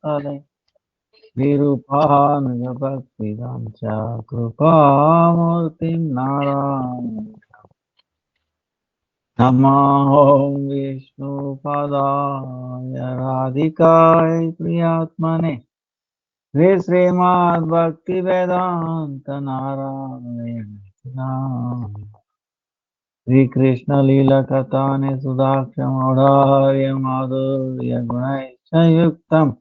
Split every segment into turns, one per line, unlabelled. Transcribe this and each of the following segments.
तले विरूपानुगभक्तिदां च कृपामूर्तिं नारायण नमो विष्णुपदाय राधिकाय प्रियात्मने श्रीमद्भक्तिवेदान्त नारायण श्रीकृष्ण लीला कथाने सुधाक्षमौढ़ार्य माधुर्य गुणैश्चयुक्तम्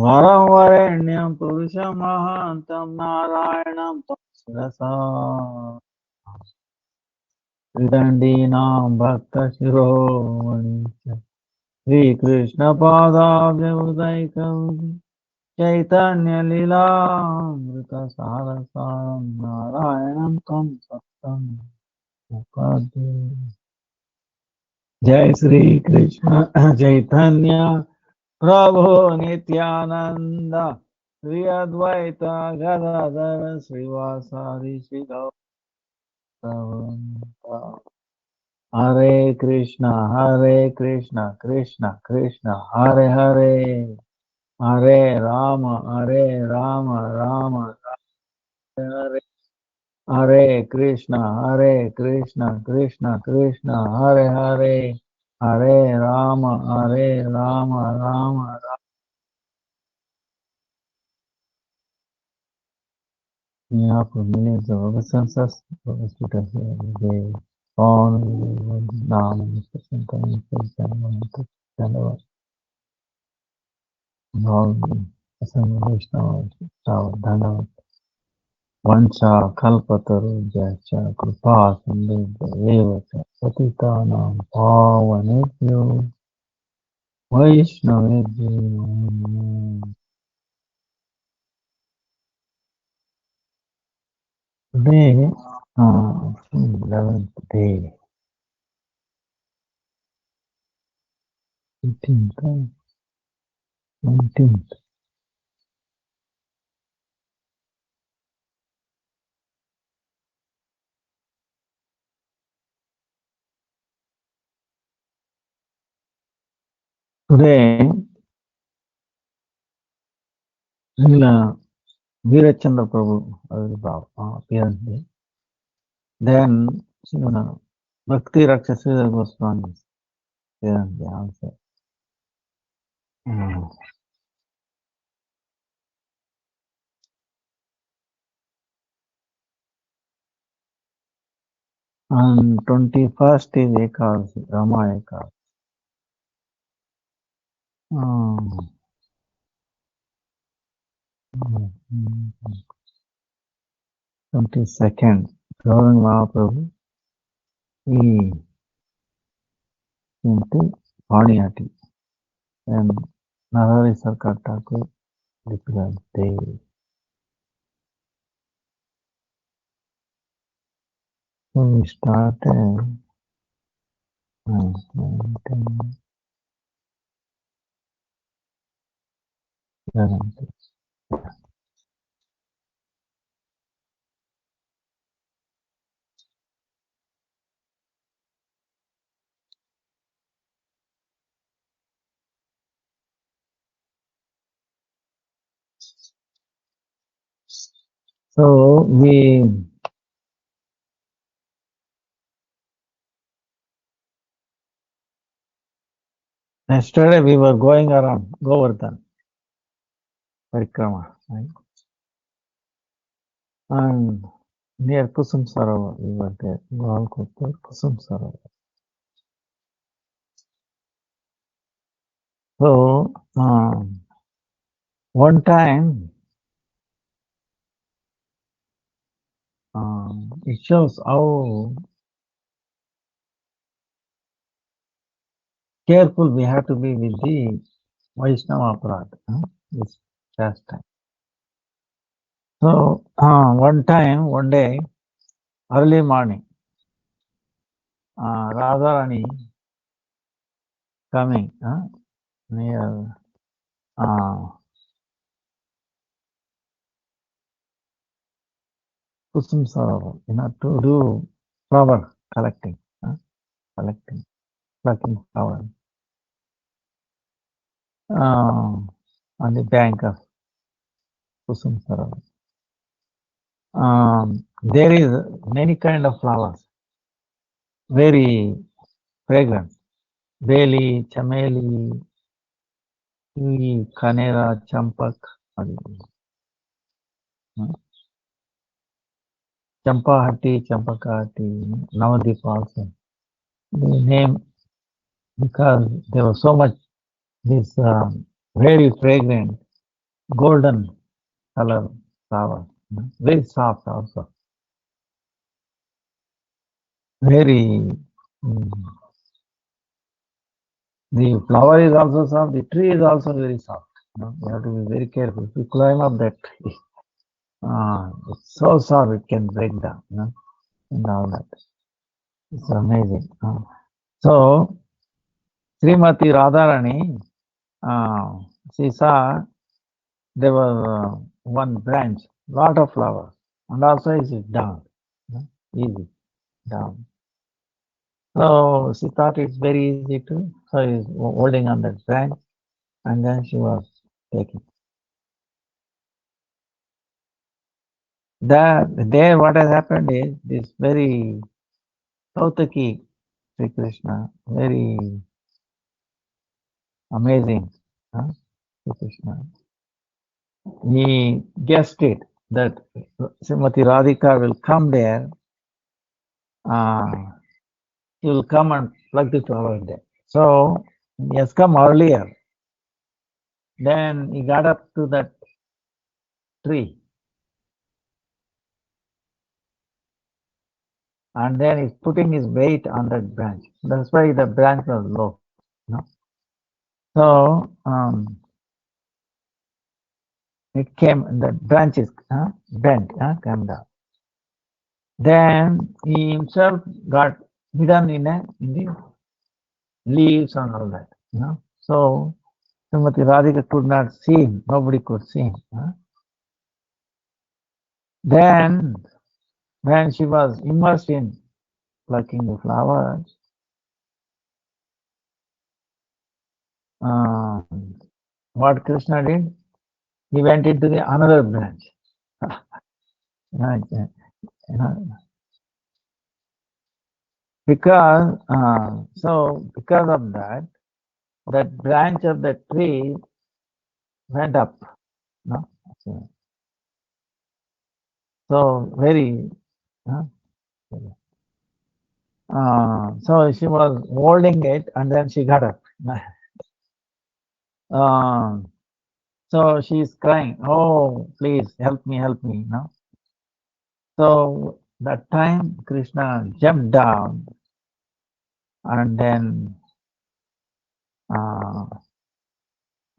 वरं वरेण्यं पुरुषमहन्तं नारायणं तं शिरसा त्रिदण्डीनां भक्तशिरोमणि श्रीकृष्णपादाब्जोदयकम् चैतन्यलीलामृतसारसारं नारायणं तं सत्यं उपाध्ये जय श्री कृष्ण चैतन्य प्रभु नित्यानंद श्री अद्वैत गदाधर श्रीवासादि श्री गौरभक्त हरे Krishna Krishna Krishna Hare Hare Hare Ram Ram Hare Hare Krishna Krishna Krishna Hare Hare Hare Ram Ram Ram. We have millions of other senses, but we still can hear the phone, नाम धन्यवाद वंशा कल्पतरुभ्यश्च कृपा सिन्धुभ्येव च पतितानां पावनेभ्यो वैष्णवेभ्यो नमो नमः। Today, 11th day, 18th, 19th. Today, Srila Veerachandra Prabhu appearance day. Then, Bhakti Rakshasa Goswami appearance day also. And 21st is Ekadasi, Rama Ekadasi. 22nd, Gauranga Mahaprabhu, he came to Vaണിयाटी and Narari Sarkar Thakur declared day. So we started 11. So yesterday we were going around Govardhan Parikrama, right? And near Kusum Sarovar we were there, Golkottur Kusum Sarovar. So one time it shows how careful we have to be with the Vaishnava Aparad, this pastime. So one day, early morning, Radharani coming near Kusum Sarovar, to do flower collecting, plucking flower. on the bank of Kusum Sarovar. There is many kind of flowers, very fragrant. Beli, chameli, kanera, champak, champahati, champakati, Navadip also. The name because there was so much this very fragrant golden color flower, very soft also, very. mm, The flower is also soft. The tree is also very soft. You have to be very careful. If you climb up that tree, it's so soft it can break down. And all that. It's amazing. So Srimati Radharani, she saw there was one branch, lot of flowers, and also it is down, easy down. So she thought it's very easy to. So he's holding on that branch, and then she was taking. There what has happened is this very Sautaki Sri Krishna, very amazing Sri Krishna. He guessed it that Srimati Radhika will come there, he will come and pluck the flower there. So he has come earlier. Then he got up to that tree and then he's putting his weight on that branch. That's why the branch was low. So it came, the branches bent, came down. Then he himself got hidden in the leaves and all that. So Srimati Radhika could not see him. Nobody could see him. Then when she was immersed in plucking the flowers, what Krishna did, he went into the another branch. Because because of that, that branch of the tree went up. So very. So she was holding it, and then she got up. So she's crying, "Oh, please help me, help me!" So that time Krishna jumped down, and then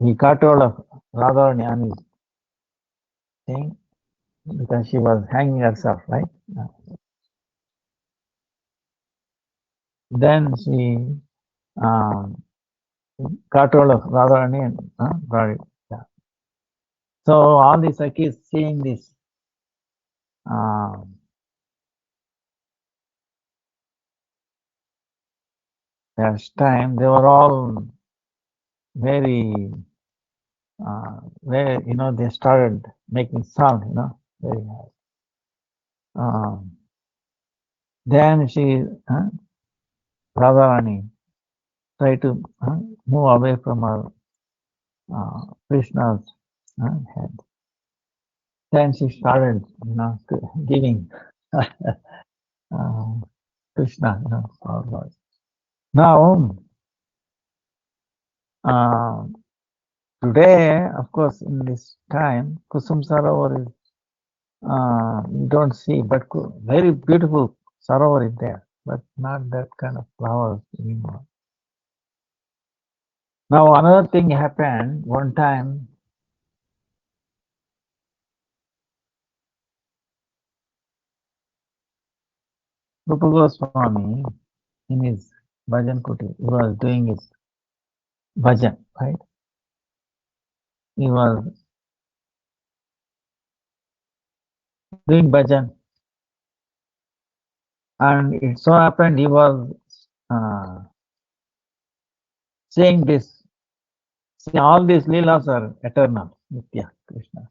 he caught hold of Radharani on his thing because she was hanging herself, right? Then she caught hold of Radharani and brought it down. So all the Sakhis seeing this, last time they were all very, very, they started making sound, very high. Then she, Radharani, tried to move away from her Krishna's head. Then she started, giving Krishna, all those. Now, today, of course, in this time, Kusum Sarovar is, you don't see, but very beautiful Sarovar is there, but not that kind of flowers anymore. Now, another thing happened one time. Rupa Goswami, in his bhajan kuti, he was doing his bhajan, right? He was doing bhajan, and it so happened he was saying See, all these leelas are eternal, Nitya Krishna.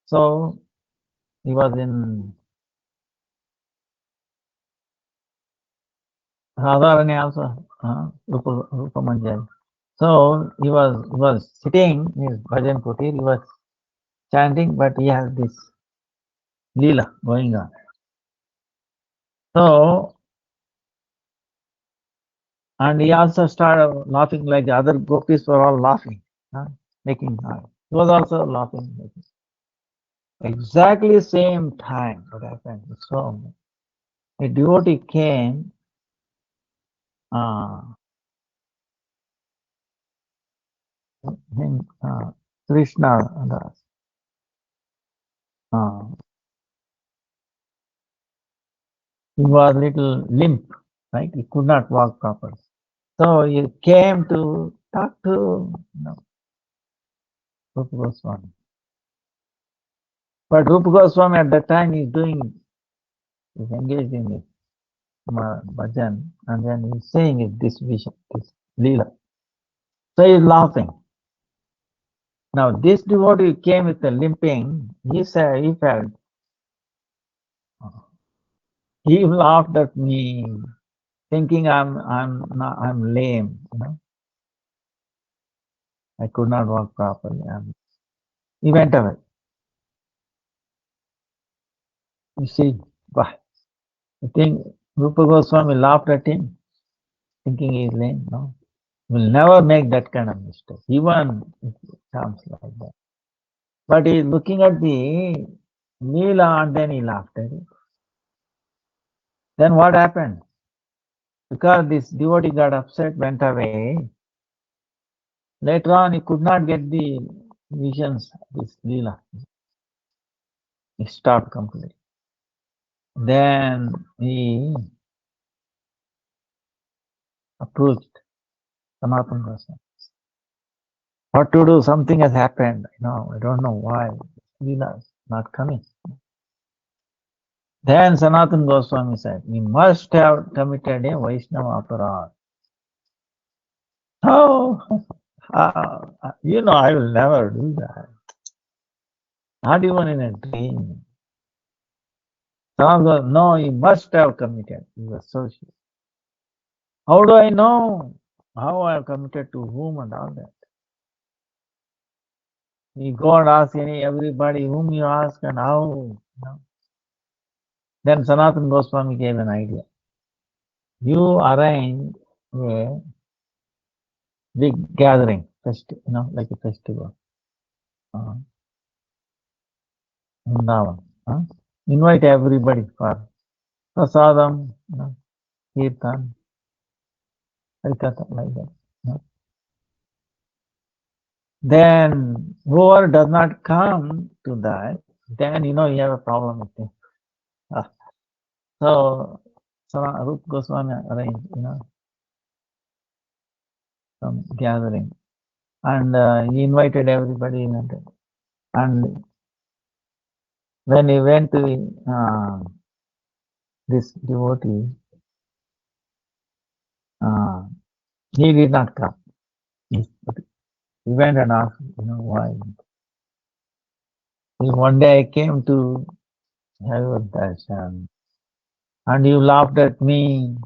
So he was in Radharani also, Rupa Manjari. So he was sitting in his bhajan kutir, he was chanting, but he has this leela going on. So, and he also started laughing like the other gopis were all laughing, making noise. He was also laughing. Exactly same time, what happened? So a devotee came, uh, him, Krishna, uh, he was little limp, right? He could not walk properly. So he came to talk to Rupa Goswami. But Rupa Goswami at that time is engaged in this bhajan, and then he's saying it, this vision, this lila. So he's laughing. Now this devotee came with a limping. He said he felt he laughed at me, thinking I'm lame. I could not walk properly. And he went away. You see, why? I think Rupa Goswami laughed at him, thinking he's lame. No, will never make that kind of mistake, even if it comes like that. But he's looking at the Leela and then he laughed at it. Then what happened? Because this devotee got upset, went away. Later on, he could not get the visions, this Leela. He stopped completely. Then he approached Sanatana Goswami. What to do? Something has happened. I don't know why. Leela is not coming. Then Sanatana Goswami said, "We must have committed a Vaishnava aparad." Oh, I will never do that. Not even in a dream. Sanatana, no, you must have committed. He was so sure. How do I know? How I have committed to whom and all that? You go and ask everybody whom you ask and how. Then Sanatana Goswami gave an idea. You arrange a big gathering, like a festival. Vrindavan. Invite everybody for prasadam, kirtan, harikatha, like that. Then whoever does not come to that, then you have a problem with him. So Rupa Goswami arranged, some gathering, and he invited everybody in it. And when he went to this devotee, he did not come. He went and asked, why. One day I came to have darshan, and you laughed at me,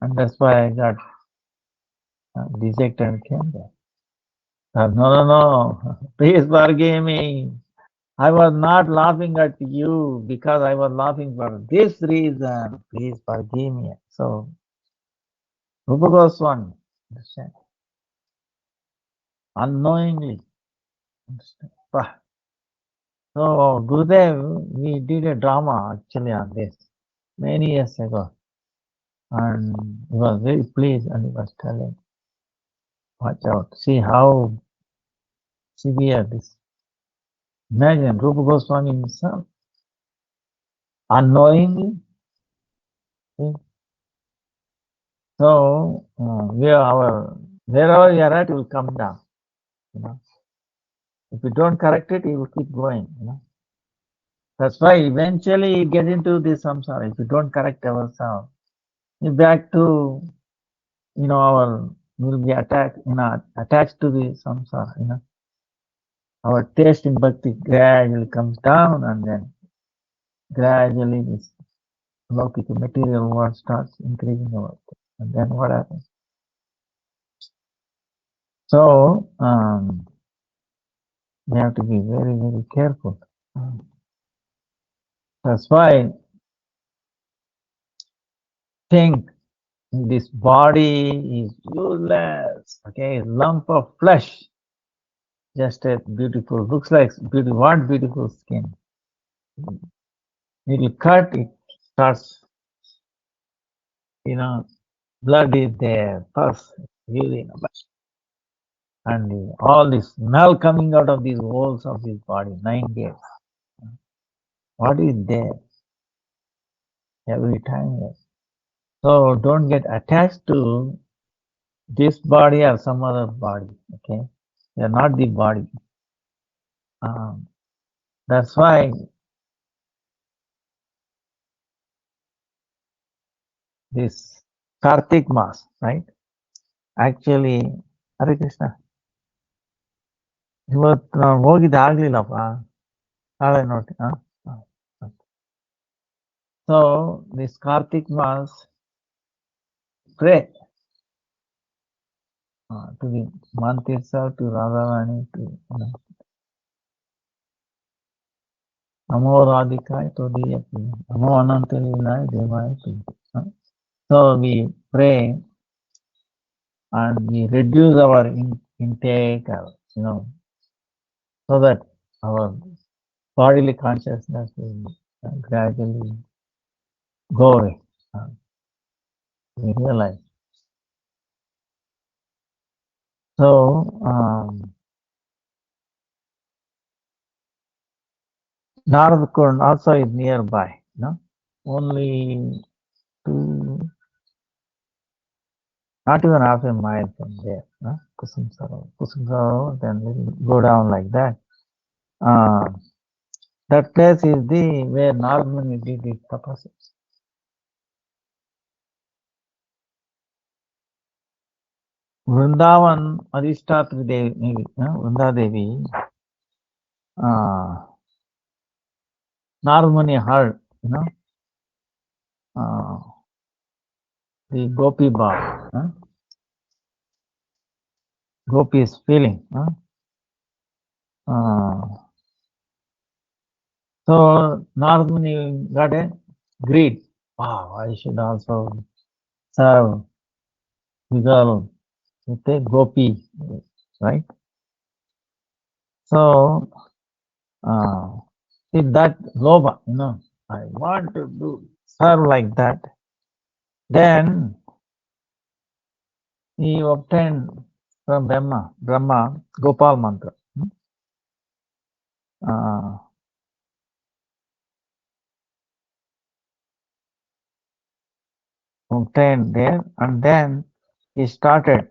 and that's why I got dejected and came there. No, please forgive me. I was not laughing at you because I was laughing for this reason. Please forgive me. So, Rupa Goswami, understand? Unknowingly, understand? So, Gurudev, we did a drama actually on this many years ago. And he was very pleased and he was telling, watch out, see how severe this. Imagine Rupa Goswami himself, unknowingly. See? So, wherever you are at, it will come down. If you don't correct it, it will keep going. That's why eventually you get into this samsara. If you don't correct ourselves, you back to, our will be attached to the samsara. Our taste in bhakti gradually comes down, and then gradually this Laukika material world starts increasing our taste. And then what happens? So we have to be very, very careful. That's why think this body is useless. Okay, lump of flesh, just a beautiful, looks like beautiful skin. Little cut, it starts, blood is there, pus, urine, and all this smell coming out of these walls of this body, 9 days. What is there every time? So don't get attached to this body or some other body. Okay, they are not the body. That's why this Kartik Mass, right? Actually, Hare Krishna. ಇವತ್ತು ನಾವು ಹೋಗಿದ್ದು ಆಗ್ಲಿಲ್ಲಪ್ಪ ನಾಳೆ ನೋಡಿ So this Kartik Mass, pray to the month itself, to Radharani, to Namo Radhikaya to the Namo Anantalilaya Devaya to. So we pray and we reduce our intake, so that our bodily consciousness will gradually go away. We realize. So Narad Kund also is nearby. Only not even half a mile from there. Kusum Sarovar, then we'll go down like that. That place is where Narad Muni did his tapasya. Vrindavan Adhishtatri Devi, Vrinda Devi, Narad Muni heard, the Gopi Bhav, Gopi is feeling. So Narad Muni got a greed. Wow, I should also serve the girl with a Gopi, right? So with that lobha, I want to serve like that. Then he obtained from Brahma Gopal mantra. Obtained there, and then he started.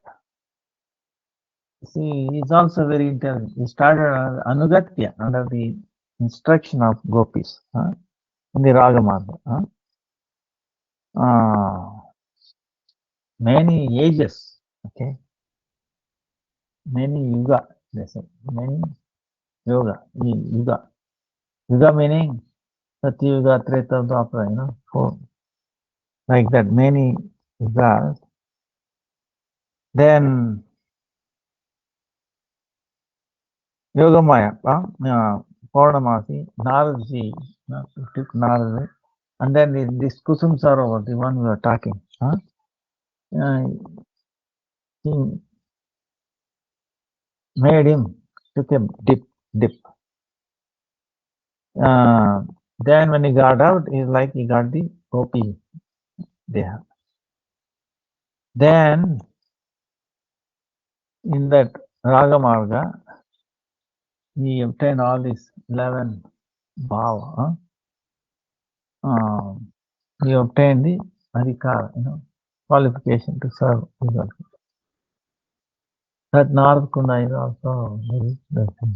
See, he's also very intelligent. He started Anugatya under the instruction of gopis in the Raga Marga. Many ages, okay, many yuga, they say, many yoga, yuga meaning Satyuga, Treta, Dwapara, four, like that, many yugas. Then Yogamaya, Purnamasi, Naradji, took Narad, and then this Kusum Sarovar, the one we are talking, he made him, took a dip. Then when he got out, he's like he got the Gopi there. Then in that Raga Marga, he obtained all these 11 bhava. He obtained the adhikara, qualification to serve. That Narad Kunda is also very blessing.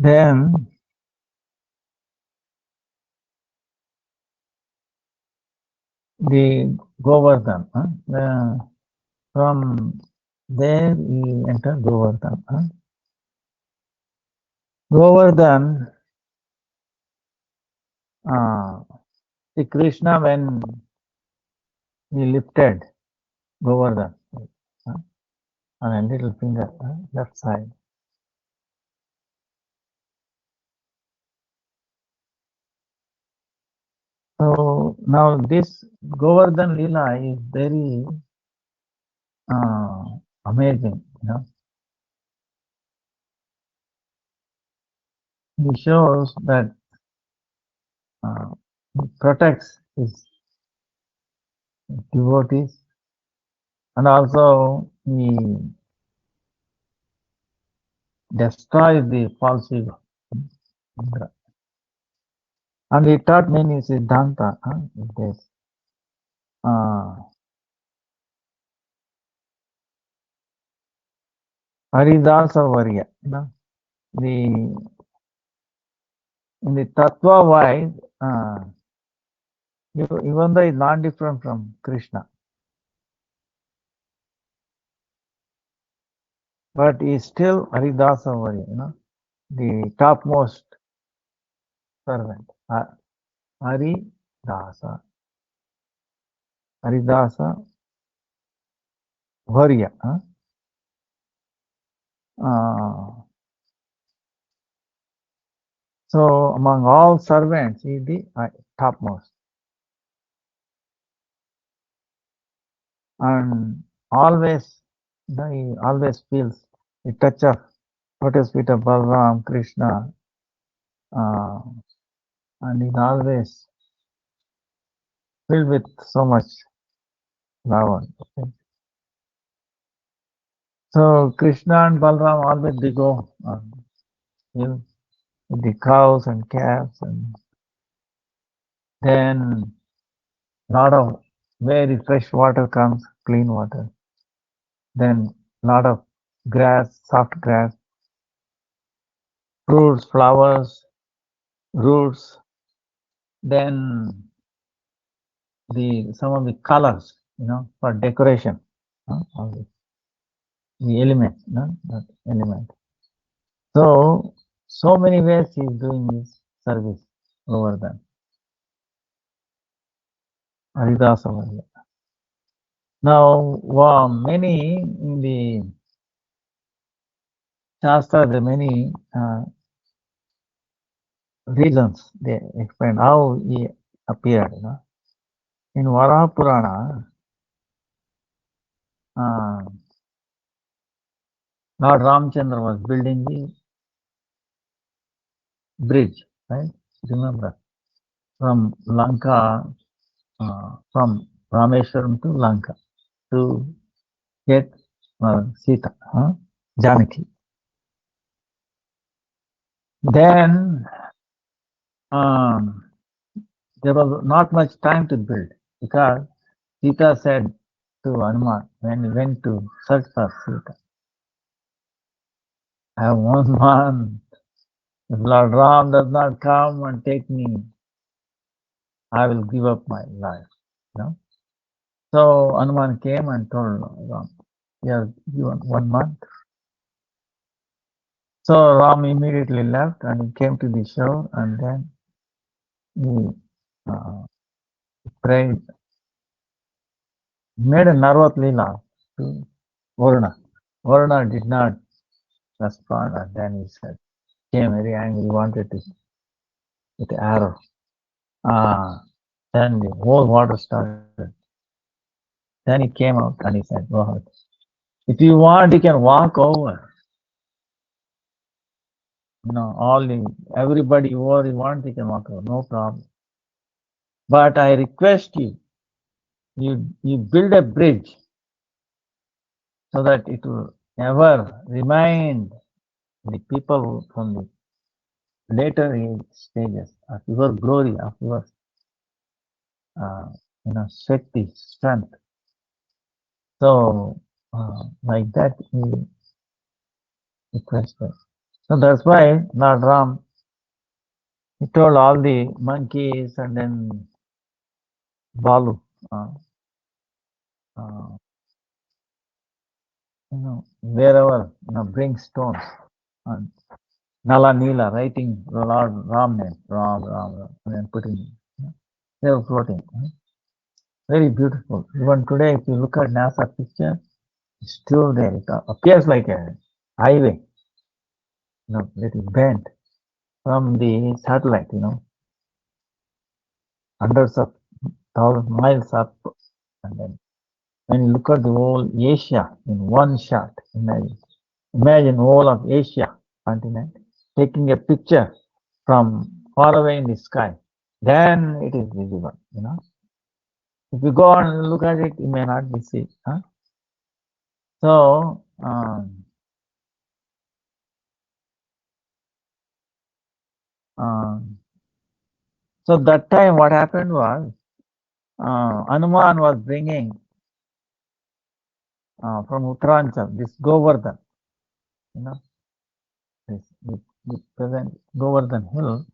Then the Govardhan. From there he entered Govardhan. Govardhan, see Krishna when he lifted Govardhan on a little finger, left side. So now this Govardhan Lila is very amazing. He shows that he protects his devotees and also he destroys the false ego. And he taught many Siddhanta. This. Haridasa Varya. In the Tattva wise, even though he's not different from Krishna, but he's still Haridasa Varya, the topmost servant. Haridasa. Haridasa Varya. So among all servants, he is the topmost. And always, he always feels the touch of lotus feet of Balaram, Krishna, and he's always filled with so much love. So Krishna and Balaram always they go with the cows and calves, and then lot of very fresh water comes, clean water. Then lot of grass, soft grass, fruits, flowers, roots. Then some of the colors, for decoration. The element, that element. So many ways he is doing his service over them. Haridasa Varya. Now, many in the Shastra, the many reasons they explain how he appeared. In Varaha Purana, Lord Ramchandra was building the bridge, right? Remember, from Lanka, from Rameshwaram to Lanka to get Sita, Janaki. Then there was not much time to build because Sita said to Hanuman when he went to search for Sita, I have 1 month. If Lord Ram does not come and take me, I will give up my life. So Hanuman came and told Ram, you have given 1 month. So Ram immediately left and he came to the shore and then he prayed, made a Narvat Leela to Varuna. Varuna did not respond and then he said, came very angry, wanted to hit the arrow. Then the whole water started. Then he came out and he said, go ahead. If you want, you can walk over. Everybody over you want, you can walk over, no problem. But I request you, you build a bridge so that it will never remind the people from the later age stages of your glory, of your Shakti, strength. So like that he requested. So that's why Lord Ram, he told all the monkeys and then Balu, uh, wherever, bring stones. And Nala Nila writing the Lord Ram name, Ram, and then putting, they were floating. Very beautiful. Even today, if you look at NASA picture, it's still there. It appears like a highway, that is bent from the satellite, hundreds of thousand miles up. And then when you look at the whole Asia in one shot, imagine whole of Asia continent taking a picture from far away in the sky, then it is visible, If you go and look at it, you may not be see. So, so that time what happened was, Hanuman was bringing from Uttaranchal this Govardhan, this present Govardhan hill,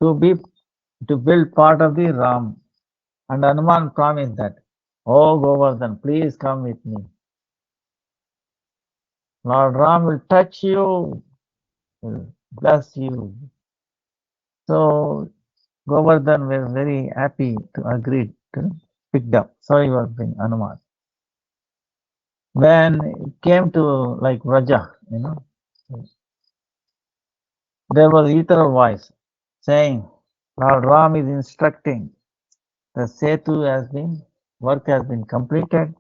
to build part of the Ram. And Hanuman promised that, oh Govardhan, please come with me. Lord Ram will touch you, will bless you. So Govardhan was very happy to agree to pick up. So he was being Hanuman. When it came to like Raja, there was eternal voice saying, Lord Ram is instructing, the Setu work has been completed.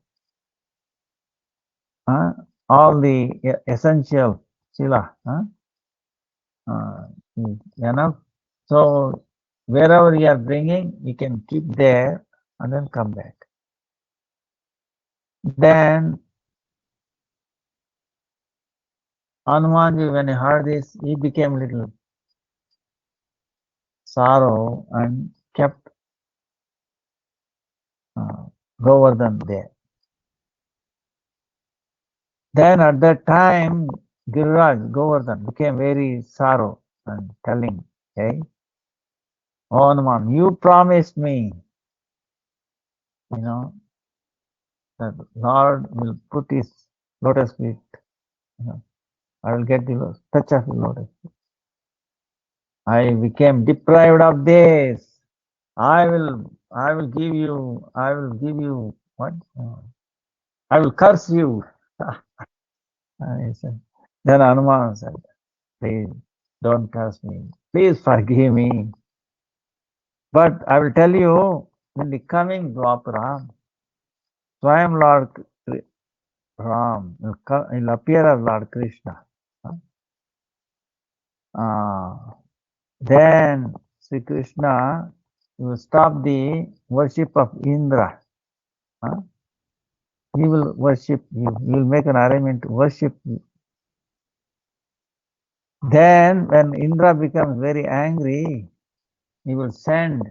All the essential Shila is enough. So wherever you are bringing, you can keep there and then come back. Then Hanumanji, when he heard this, he became little sorrow and kept Govardhan there. Then at that time, Giriraj, Govardhan, became very sorrow and telling, hey, oh Hanuman, you promised me, that Lord will put his lotus feet, I will get the touch of the lotus feet. I became deprived of this. I will give you what? I will curse you. Then Hanuman said, please don't curse me. Please forgive me. But I will tell you, in the coming Dwapara, Swayam Lord Ram will appear as Lord Krishna. Then Sri Krishna will stop the worship of Indra. He will worship you. He will make an arrangement to worship you. Then when Indra becomes very angry, he will send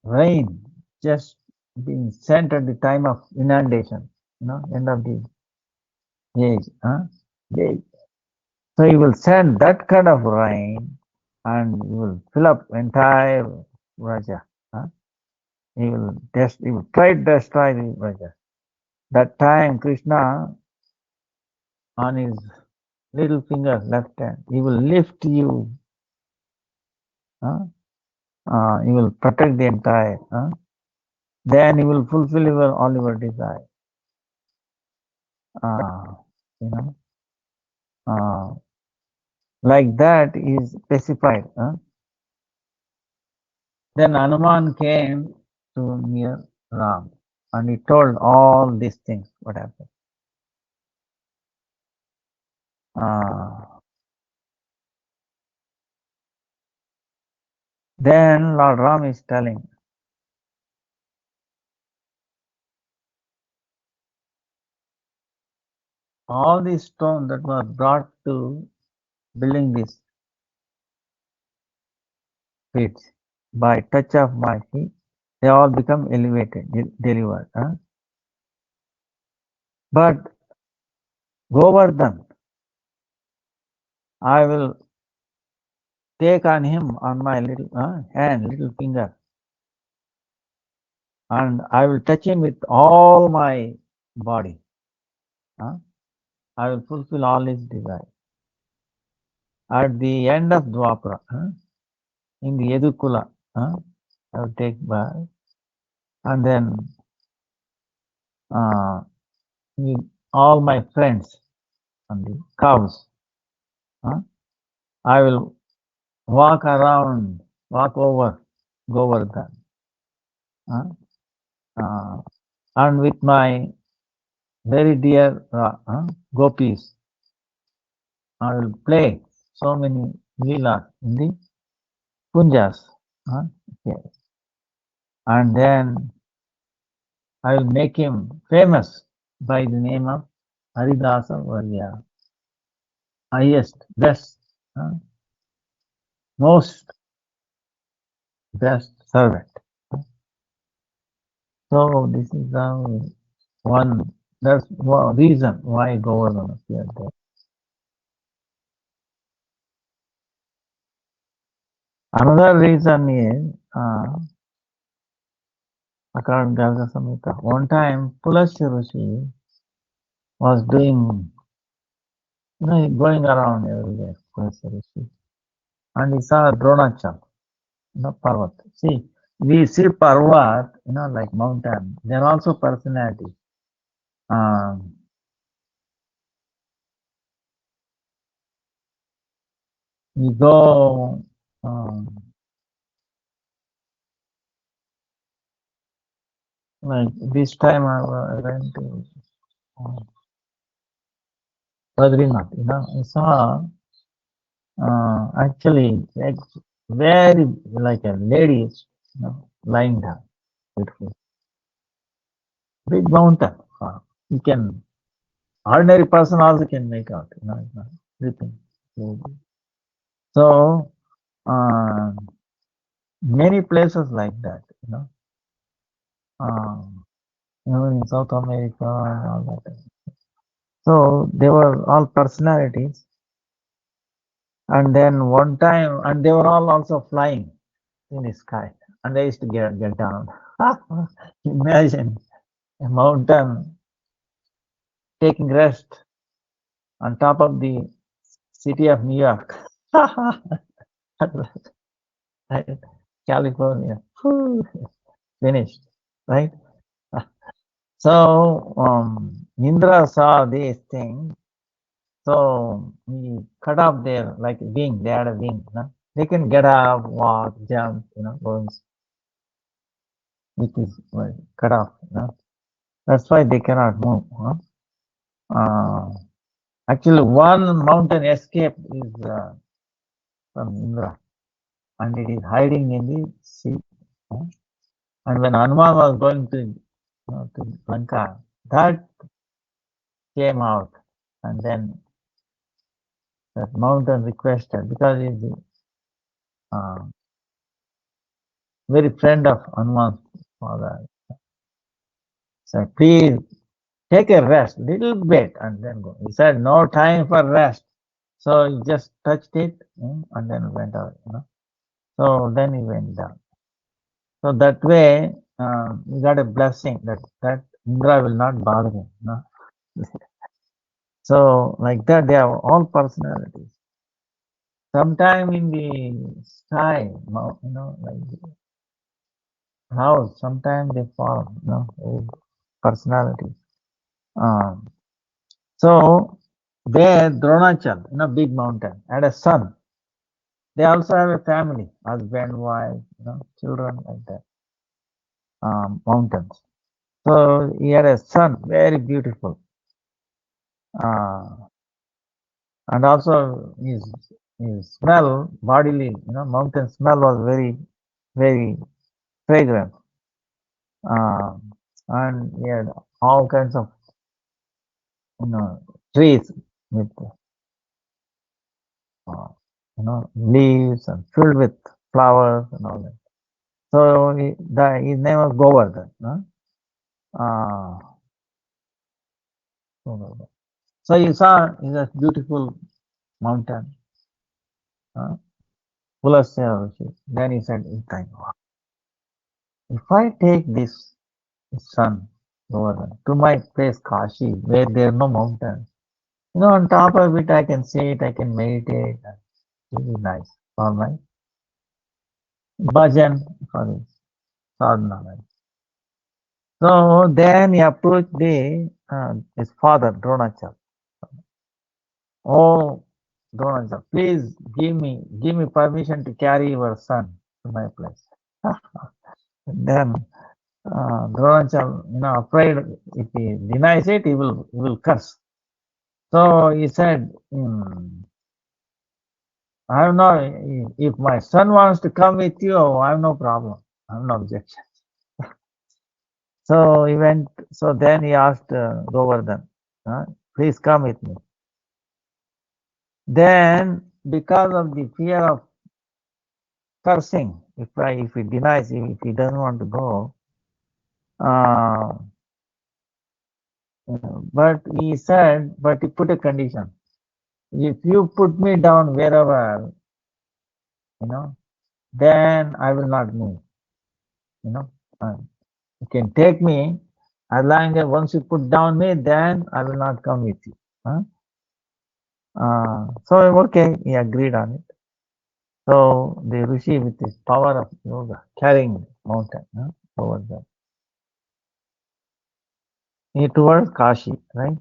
rain, just being sent at the time of inundation, end of the age. So he will send that kind of rain and he will fill up entire Raja. He will try to destroy the Raja. That time Krishna on his little finger, left hand, he will lift you. He will protect the entire. Then he will fulfill all your desire. Like that is specified. Then Hanuman came to near Ram and he told all these things, what happened. Then Lord Ram is telling, all these stones that were brought to building these feet by touch of my feet, they all become elevated, delivered. But Govardhan, I will take on him on my little hand, little finger, and I will touch him with all my body. I will fulfill all his desires. At the end of Dwapara, in the Yedukula, I will take bath, and then with all my friends and the cows, I will walk over Govardhan, and with my very dear gopis, I will play so many leelas in the punjas, yes. And then I will make him famous by the name of Haridasa Varya, highest, best, most best servant. So this is that's one reason why Govardhan appeared there. Another reason is according to Garga Samhita. One time Pulasya Rishi was doing, going around everywhere, Pulasya Rishi, and he saw Dronachal, Parvat. See, we see Parvat, like mountain. They're also personalities. We go like this time I went to Badrinath, I saw actually like very like a lady, lying down, beautiful, big mountain. You can ordinary person also can make out, everything. So many places like that, in South America and all that. So they were all personalities. And then one time, and they were all also flying in the sky, and they used to get down. Imagine a mountain taking rest on top of the city of New York, California. Finished, right? So Indra saw this thing. So he cut off their like wing. They had a wing. They can get up, walk, jump, going, which is cut off. That's why they cannot move. Actually, one mountain escape is from Indra, and it is hiding in the sea. And when Hanuman was going to Lanka, that came out, and then that mountain requested, because he's the very friend of Hanuman's father. So please take a rest, little bit, and then go. He said, no time for rest. So he just touched it, and then went out. So then he went down. So that way, we got a blessing that Indra will not bother him. So like that, they have all personalities. Sometime in the sky, like house, sometimes they fall, personalities. So there, Dronachal, big mountain, had a son. They also have a family, husband, wife, children, like that. Mountains. So he had a son, very beautiful. And also his smell, bodily, mountain smell was very, very fragrant. And he had all kinds of, trees with, leaves and filled with flowers and all that. So his name was Govardhan. So he saw this beautiful mountain, full of Rishi. Then he said, if I take this sun over to my place Kashi, where there are no mountains, on top of it I can sit, I can meditate. Really nice for my bhajan, for his sadhana. Right? So then he approached his father, Dronachal. Oh, Dronachal, please give me permission to carry your son to my place. Then Dronachal, afraid if he denies it, he will curse. So he said, I have no, if my son wants to come with you, I have no problem. I have no objection. So he went, so then he asked Govardhan, please come with me. Then, because of the fear of cursing, if he denies, if he doesn't want to go, but he said, but he put a condition. If you put me down wherever, then I will not move. You can take me, as long as once you put down me, then I will not come with you. So okay, he agreed on it. So the Rishi, with his power of yoga, carrying mountain over there, towards Kashi, right?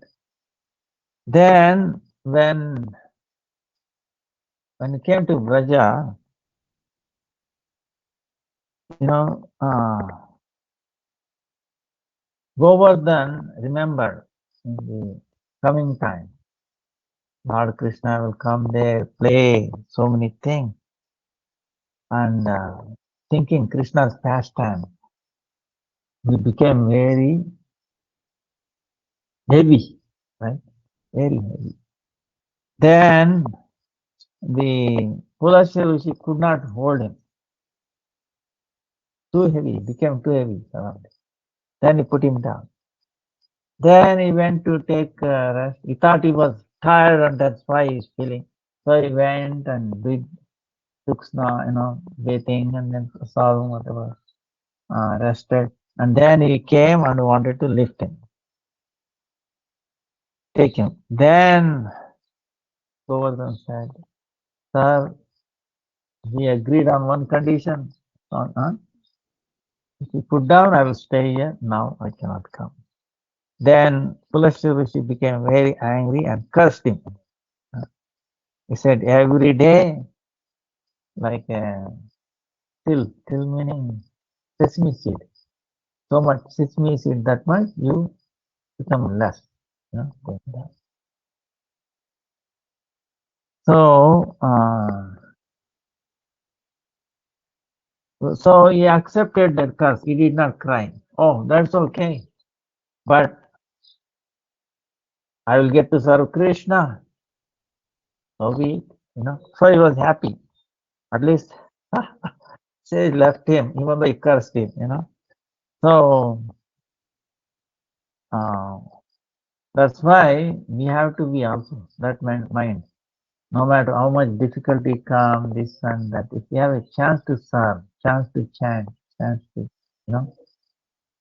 Then when it came to Vraja, Govardhan remembered in the coming time, Lord Krishna will come there, play so many things, and thinking Krishna's pastime, he became very heavy, right? Very heavy. Then the Pulasya Rishi could not hold him. Too heavy, became too heavy around him. Then he put him down. Then he went to take rest. He thought he was tired and that's why he's feeling. So he went and took bathing and then prasadam, whatever, rested. And then he came and wanted to lift him, take him. Then Govardhan said, sir, we agreed on one condition. If you put down, I will stay here. Now I cannot come. Then Pulasya Rishi became very angry and cursed him. He said, every day, like till meaning sesame seed. So much sesame seed, that much you become less. So, so he accepted that curse. He did not cry. Oh, that's okay. But I will get to serve Krishna. So be it, So he was happy. At least say left him, even though he cursed him. So that's why we have to be also that mind. No matter how much difficulty comes, this and that, if you have a chance to serve, chance to chant, chance to,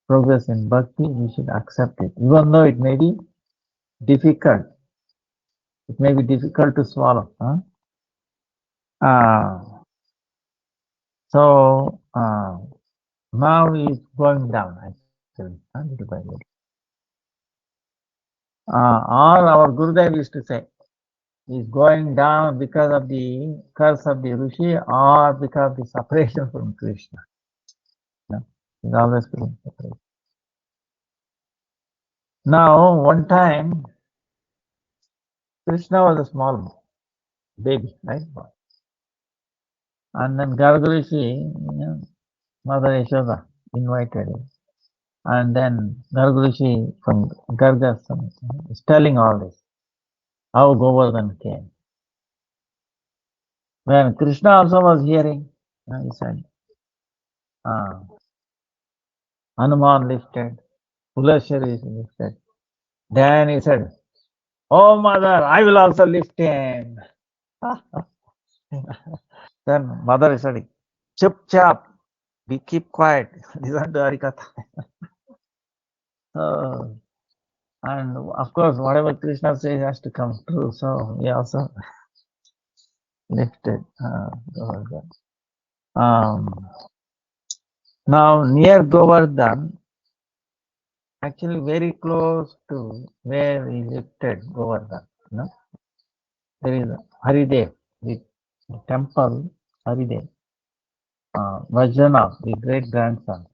progress in bhakti, we should accept it. Even though it may be difficult, it may be difficult to swallow. So now it's going down actually, little by little. All our Gurudev used to say, is going down because of the curse of the Rishi or because of the separation from Krishna. He's always feeling separate. Now, one time, Krishna was a small baby, right? And then Garga Rishi, Mother Yashoda invited him. And then Garga Rishi from Garga is telling all this, how Govardhan came. When Krishna also was hearing, he said, Hanuman lifted, Pulasya is lifted. Then he said, Oh, mother, I will also lift him. Then mother is saying, chup chap, we keep quiet. Listen to Harikatha. So, and of course, whatever Krishna says has to come true. So we also lifted. Govardhan. Now near Govardhan, actually very close to where he lifted Govardhan. You know, there is Haridev, the temple Haridev, Vajranath, the great grandson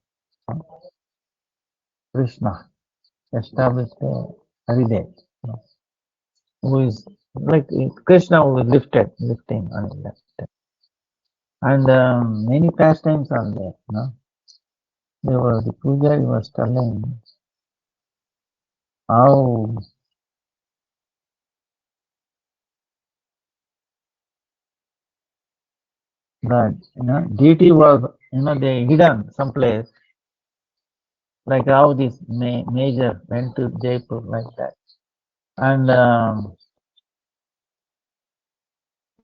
of Krishna, established Haridev, you know, who is like Krishna who is lifting and lifted. And many pastimes are there. You know, the Pujari was telling how that deity was they hidden someplace, like how this major went to Jaipur like that, and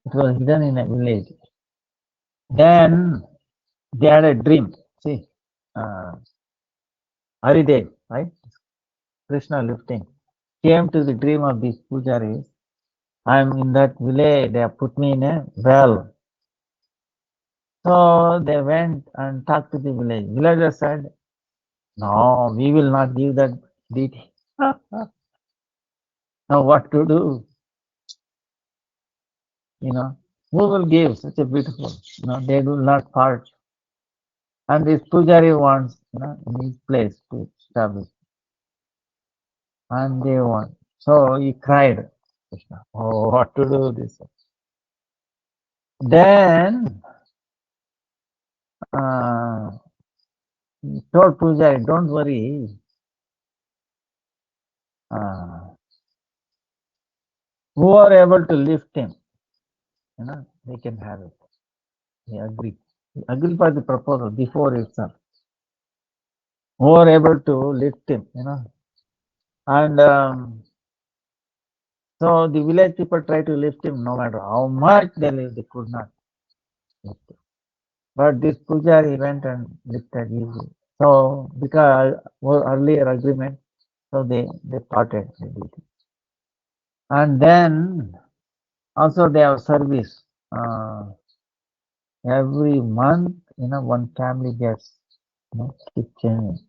it was hidden in a village. Then they had a dream. See, uh, Haridev, right? Krishna lifting came to the dream of these pujaris. I'm in that village. They have put me in a well. So they went and talked to the village. Villagers said, "No, we will not give that deity." Now what to do? Who will give such a beautiful? They will not part. And this pujari wants, in his place to establish. And they want. So he cried, Krishna, oh, what to do this? Then he told pujari, don't worry. Who are able to lift him, they can have it. He agreed. He agreed for the proposal before itself. Who are able to lift him, and so the village people try to lift him no matter how much they lift, they could not lift him. But this pujari went and lifted easily. So because earlier agreement, so they parted the duty. And then also they have service. Every month, one family gets kitchen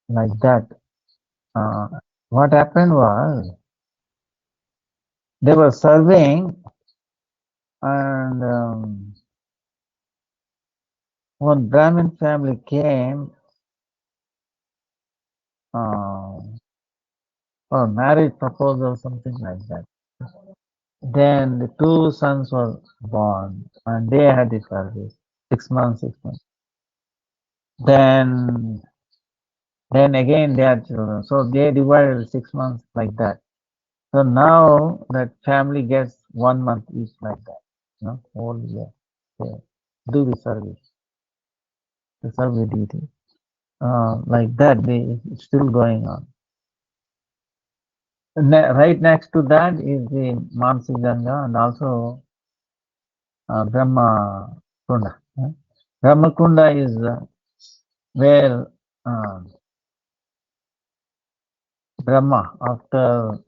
like that. What happened was they were serving, and one Brahmin family came for marriage proposal, something like that. Then the two sons were born, and they had the service 6 months, 6 months. Then again they had children, so they divided 6 months like that. So now that family gets 1 month each like that, whole year they do the service, the service duty. Like that, it's still going on. Right next to that is the Mansi Ganga and also Brahma Kunda. Brahma Kunda is where Brahma, after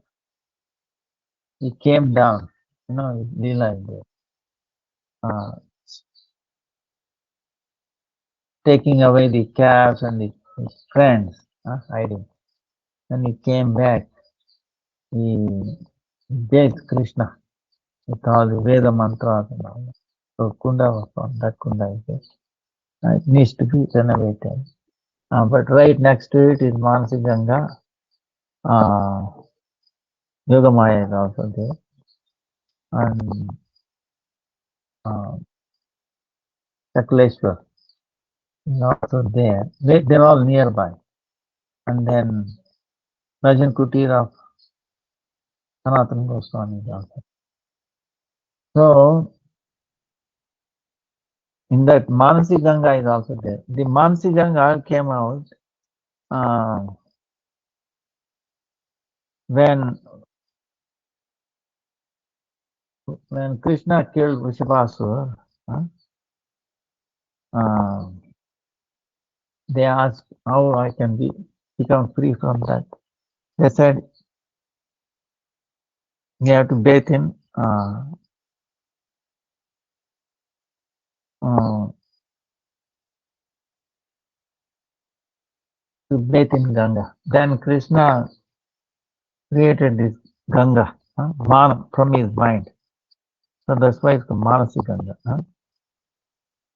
he came down, Leela is there, taking away the calves and his friends, hiding. When he came back, he begged Krishna with all the Veda mantras and all. So Kunda was on that Kunda is there. It needs to be renovated. But right next to it is Mansi Ganga. Yogamaya is also there. And Sakleshwar is also there. They're all nearby. And then Bhajan Kutir of Sanatana Goswami is also. So in that Manasi Ganga is also there. The Manasi Ganga came out when Krishna killed Vrishabhasura, uh, they asked how I can become free from that. They said you have to bathe in uh, to bathe in Ganga. Then Krishna created this Ganga, from his mind. So that's why it's called Manasi Ganga.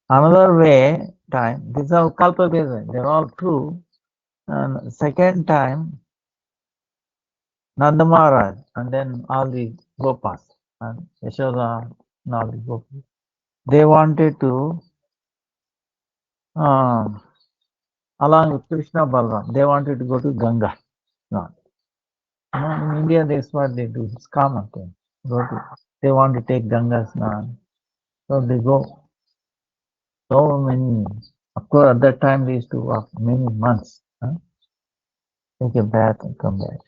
Another way, these are Kalpabheda, they're all true. And second time, Nanda Maharaj, and then all the Gopas, and Yashoda, and all the Gopas, they wanted to, along with Krishna Balaram, they wanted to go to Ganga. No. In India, that's what they do. It's common thing. They want to take Ganga Snan. So they go so many. Of course, at that time, they used to walk many months. Take a bath and come back.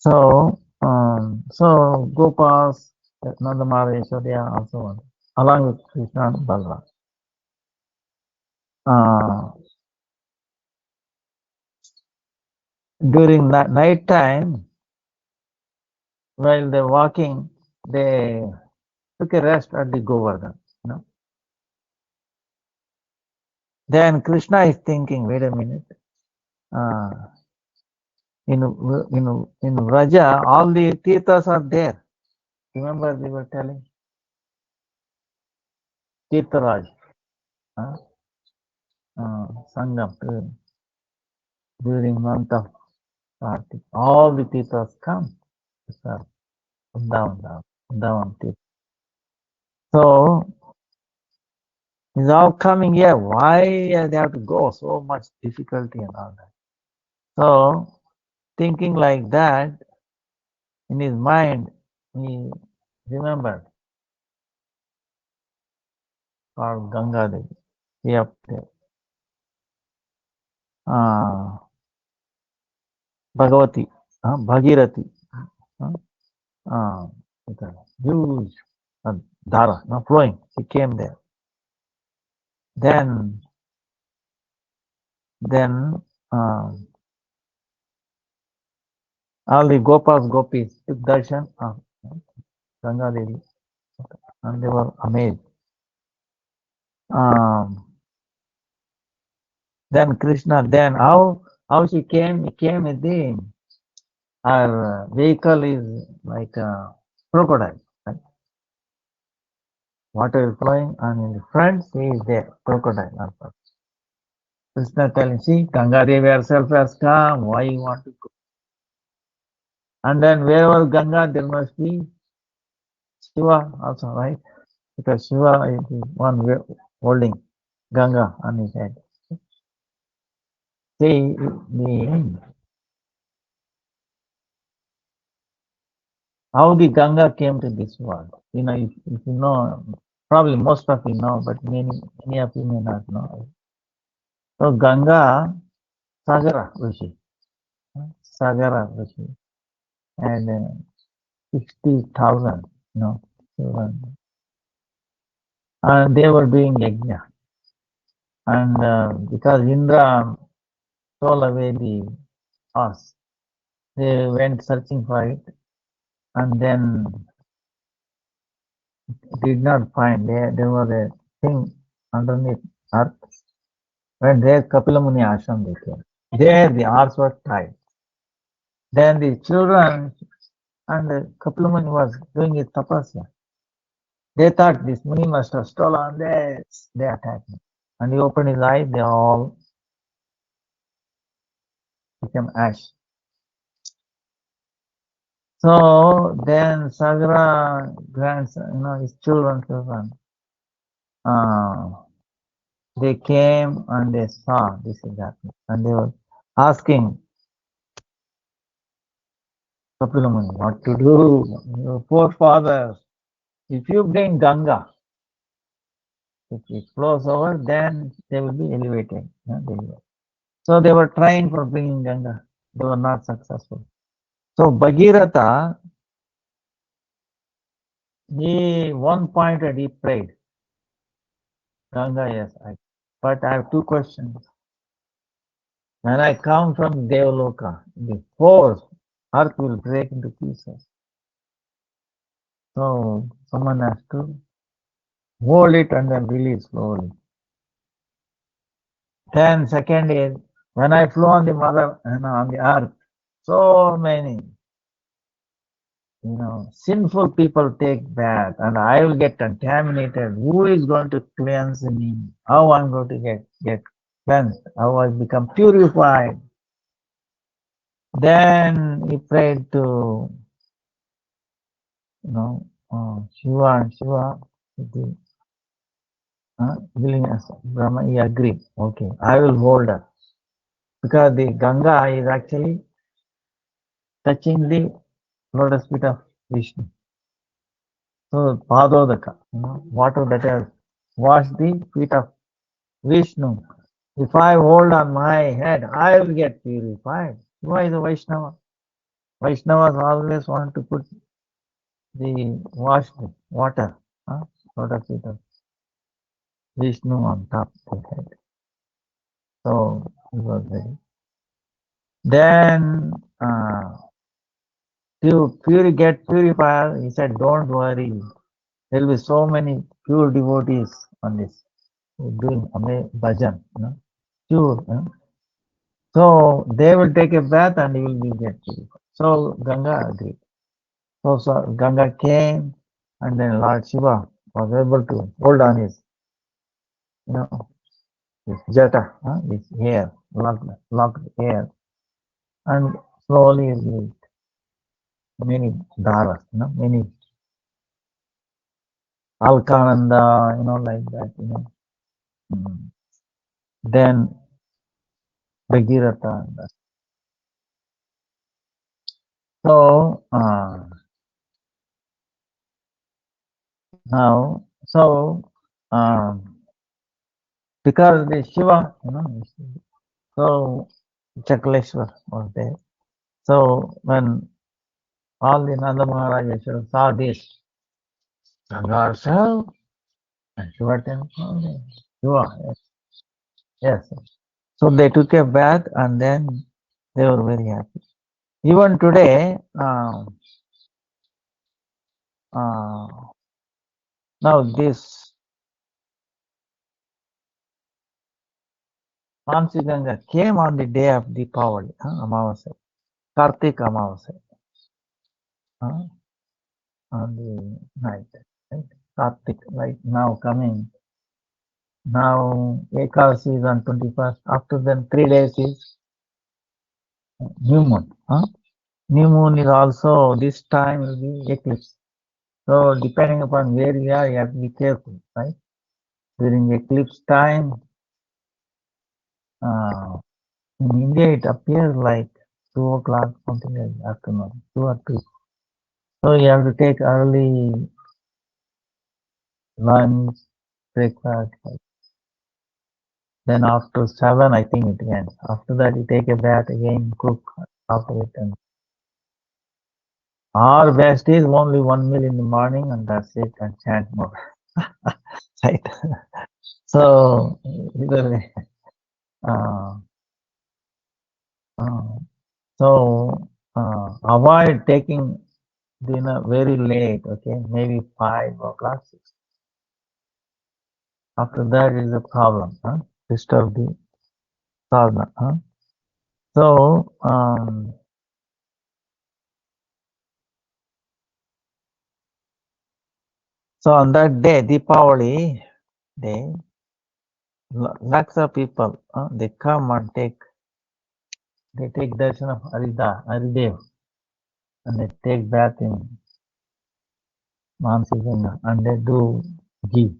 So, Gopals, Nanda Maharaj, they are also one, along with Krishna and Balaram. During that night time, while they're walking, they took a rest at the Govardhan. Then Krishna is thinking, wait a minute. In Vraja, all the tirthas are there. Remember they were telling Tirtharaj, Sangam during month of Kartik. All the tirthas come. Down. So it's all coming here. Why they have to go? So much difficulty and all that. So thinking like that, in his mind, he remembered called Ganga Devi. He up there. Bhagavati, Bhagirathi. With a huge dhara, flowing. She came there. Then all the Gopas, Gopis took darshan of Ganga Devi, and they were amazed. Then Krishna, then how she came? He came with her vehicle is like a crocodile. Right? Water is flowing, and in the front she is there, crocodile. Also. Krishna telling, see, Ganga Devi herself has come. Why you want to go? And then wherever Ganga, there must be Shiva also, right? Because Shiva is the one holding Ganga on his head. See, how the Ganga came to this world. If you know, probably most of you know, but many of you may not know. So Ganga, Sagara Rishi, and 60,000, children. And they were doing yajna. And because Indra stole away the horse, they went searching for it, and then did not find. There was a thing underneath earth. When there Kapila Muni ashram they came. There the horse was tied. Then the children and Kapila Muni was doing his tapasya. They thought this Muni must have stolen this. They attacked him. And he opened his eyes, they all became ash. So then Sagara grandson, his children, they came and they saw this is happening. And they were asking Kapila Muni what to do. Your forefathers, if you bring Ganga, if it flows over, then they will be elevated. So they were trying for bringing Ganga. They were not successful. So Bhagirath, he one pointed, he prayed. Ganga, yes. But I have two questions. When I come from Devaloka, the force, earth will break into pieces. So someone has to hold it and then release slowly. Then second is, when I flew on the mother and on the earth, so many, sinful people take bath and I will get contaminated. Who is going to cleanse me? How I'm going to get cleansed? How I become purified? Then he prayed to, Shiva and Shiva, the willingness. Brahma, he agreed. Okay, I will hold her. Because the Ganga is actually touching the lotus feet of Vishnu. So, Padodaka, water that has washed the feet of Vishnu. If I hold on my head, I will get purified. Why is a Vaishnava? Vaishnavas always want to put the washed water, lotus feet of Vishnu on top of the head. So, it was ready. Then, to get purified, he said, don't worry. There will be so many pure devotees on this doing bhajan, pure. So they will take a bath and he will be get purified. So Ganga agreed. So Ganga came and then Lord Shiva was able to hold on his, his jata, his hair, locked hair, and slowly released many dharas, many Alkananda, like that, Mm. Then Bhagirath. So now, because the Shiva, so Chakleshwar was there. So when all the Nanda Maharaj saw this, Ganga herself and Shiva temple, Shiva, yes. So they took a bath and then they were very happy. Even today, now this Mansi Ganga came on the day of Deepavali, Amavasya, Kartik Amavasya, on the night, right? Kartik, right now coming. Now Ekadasi is on 21st. After then 3 days is new moon. New moon is also this time will be eclipse. So depending upon where you are, you have to be careful, right? During eclipse time, in India it appears like 2 o'clock, something like afternoon, 2 or 3. So you have to take early lunch, breakfast. Then after 7, I think it ends. After that, you take a bath again, cook after it. And our best is only 1 meal in the morning, and that's it, and chant more. Right? So, either way, uh, uh, so avoid taking dinner very late, okay? Maybe 5 o'clock, 6. After that is a problem, disturb the sadhana. So, so on that day, Deepavali day, lots of people, they come and they take darshan of Haridev, and they take bath in Mansi Ganga, and they do ghee,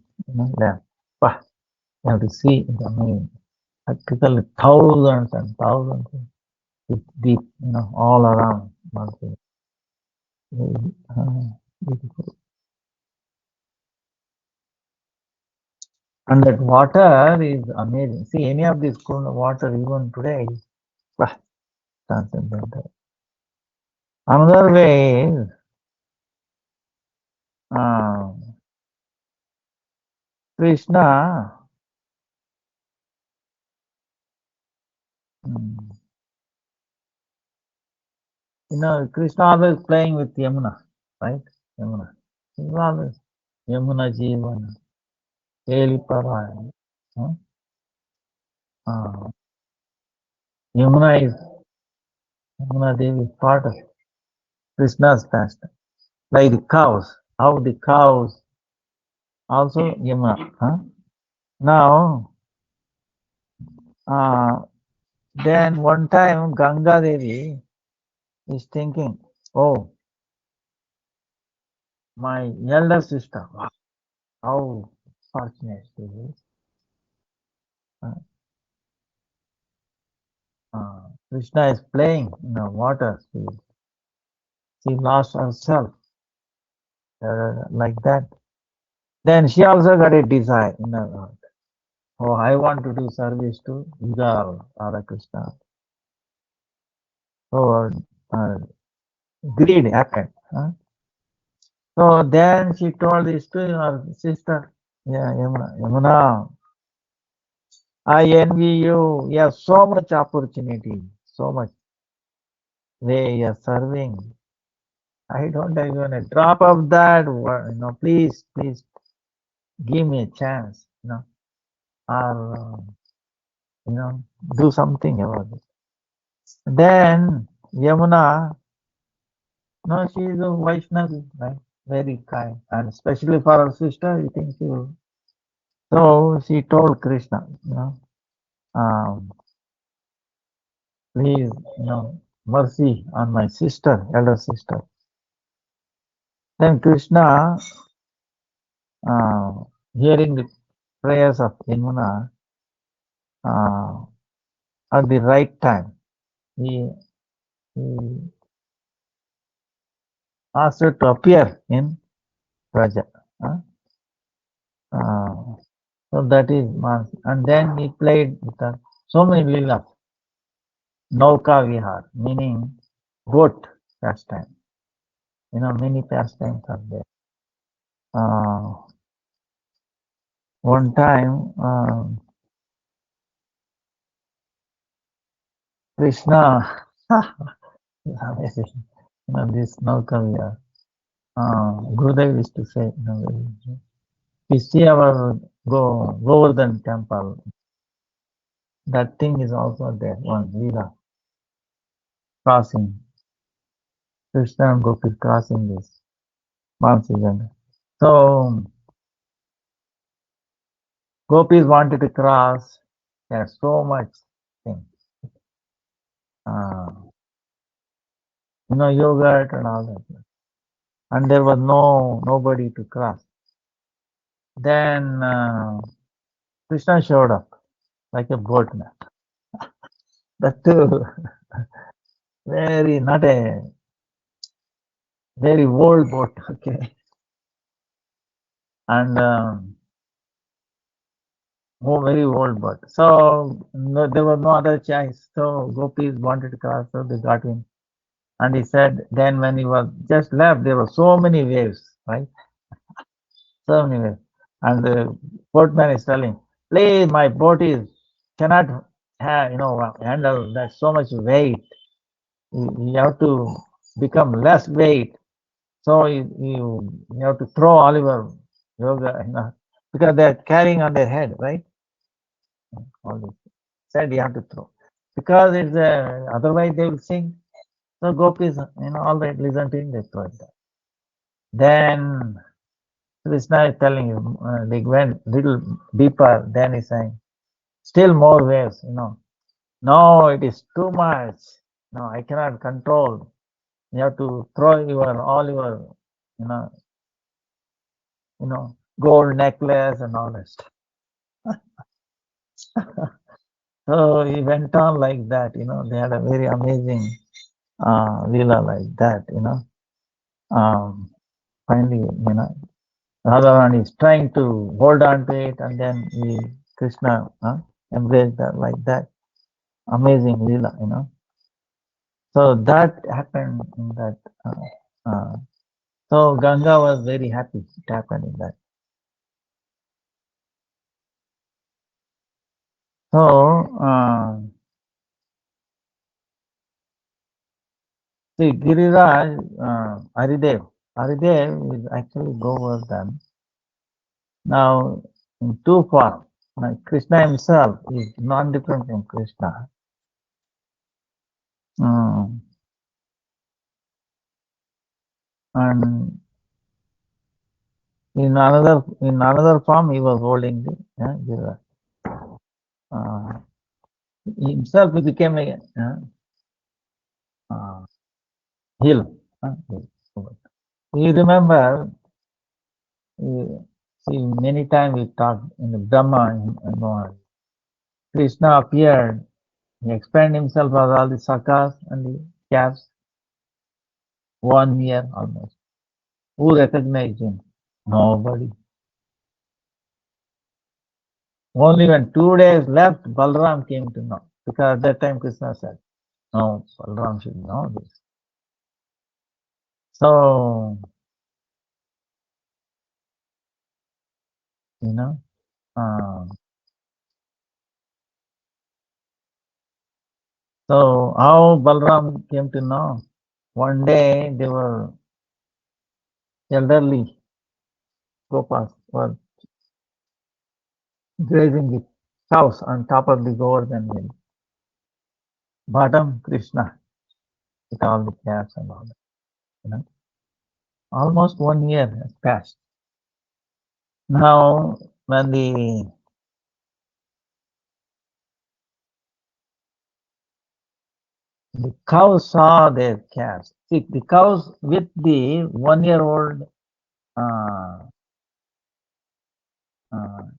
there. Bah, you have to see, it's amazing. Practically thousands and thousands with deep, all around Mansi. Beautiful. And that water is amazing. See, any of this cool water, even today, bah, transcendental. Another way is uh, Krishna, mm, Krishna always playing with Yamuna, right? Yamuna. He's always Yamuna Jivana, Eli Paraya. Huh? Uh, Yamuna is Yamuna Devi is part of Krishna's pastime. Like the cows, how the cows also Yamuna. Huh? Now, uh, then one time Ganga Devi is thinking, oh, my elder sister, wow, how fortunate she is. Uh, Krishna is playing in the water. She lost herself like that. Then she also got a desire in her heart. Oh, I want to do service to Vidal Radha Krishna. So uh, greed happened. Huh? So then she told this to her sister, yeah, Yamuna, I envy you. You have so much opportunity, so much way you're serving. I don't have even a drop of that. Please, please give me a chance, or do something about it. Then Yamuna, no, she is a Vaishnavi, right? Very kind, and especially for her sister, you think she will. So she told Krishna, um, please, mercy on my sister, elder sister. Then Krishna, uh, hearing the prayers of Yamuna, uh, at the right time, he asked her to appear in Raja. Uh, so that is Mansi. And then he played with her so many leelas. Nauka Vihar, meaning boat pastime. Many pastimes are there. Uh, one time, Krishna, amazing. This Nauka Vihar. Gurudev used to say, we see our Govardhan temple. That thing is also there, one Leela crossing. Krishna and Gopi crossing this Mansi Ganga. So Gopis wanted to cross. There's so much thing. Uh, yogurt and all that. And there was nobody to cross. Then Krishna showed up like a boatman. That too, not a very old boat, okay. And very old boat. So there was no other choice. So Gopis wanted to cross, so they got in. And he said, then when he was just left, there were so many waves, right? So many waves. And the boatman is telling, please, my boat cannot handle that so much weight. You have to become less weight. So you have to throw all your yoga, because they're carrying on their head, right? All this. Said you have to throw. Because otherwise they will sink. So gopis, all that listen to him, they throw it down. Then Krishna is telling you, they went little deeper, then he's saying, still more waves, No, it is too much. No, I cannot control. You have to throw all your, you know, gold necklace and all that stuff. So he went on like that, they had a very amazing Leela like that, Finally, Radharani is trying to hold on to it, and then Krishna embraced that like that. Amazing Leela, So that happened in that. So Ganga was very happy. It happened in that. So see Giriraj, Haridev is actually Govardhan. Now in two forms. Like Krishna himself is non-different from Krishna. Mm, and in another form he was holding the Giriraj. Uh, himself he became a uh, hill. Hill. You remember, see, many times we talked in the Brahma, Krishna appeared, he explained himself as all the sakas and the calves, 1 year almost. Who recognized him? Nobody. Only when 2 days left, Balram came to know. Because at that time Krishna said, no, Balram should know this. So, you know, uh, so how Balram came to know? One day they were elderly Gopas were grazing the cows on top of the Govardhan hill. Bottom Krishna with all the calves and all that. You know, almost 1 year has passed. Now, when the cows saw their calves, see the cows with the 1 year old, uh,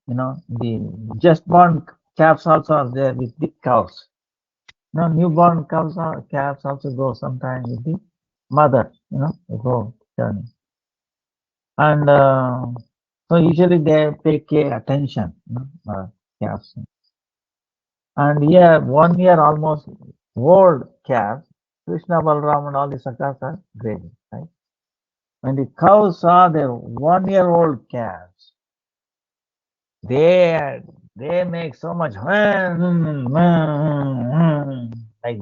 the just born calves also are there with the cows. Now, newborn calves also go sometimes with the mother. They go journey. And so usually they pay care attention, calves. And yeah, 1 year almost old calves, Krishna, Balram and all the sakas are grazing, right? When the cows saw their 1 year old calves, they they make so much like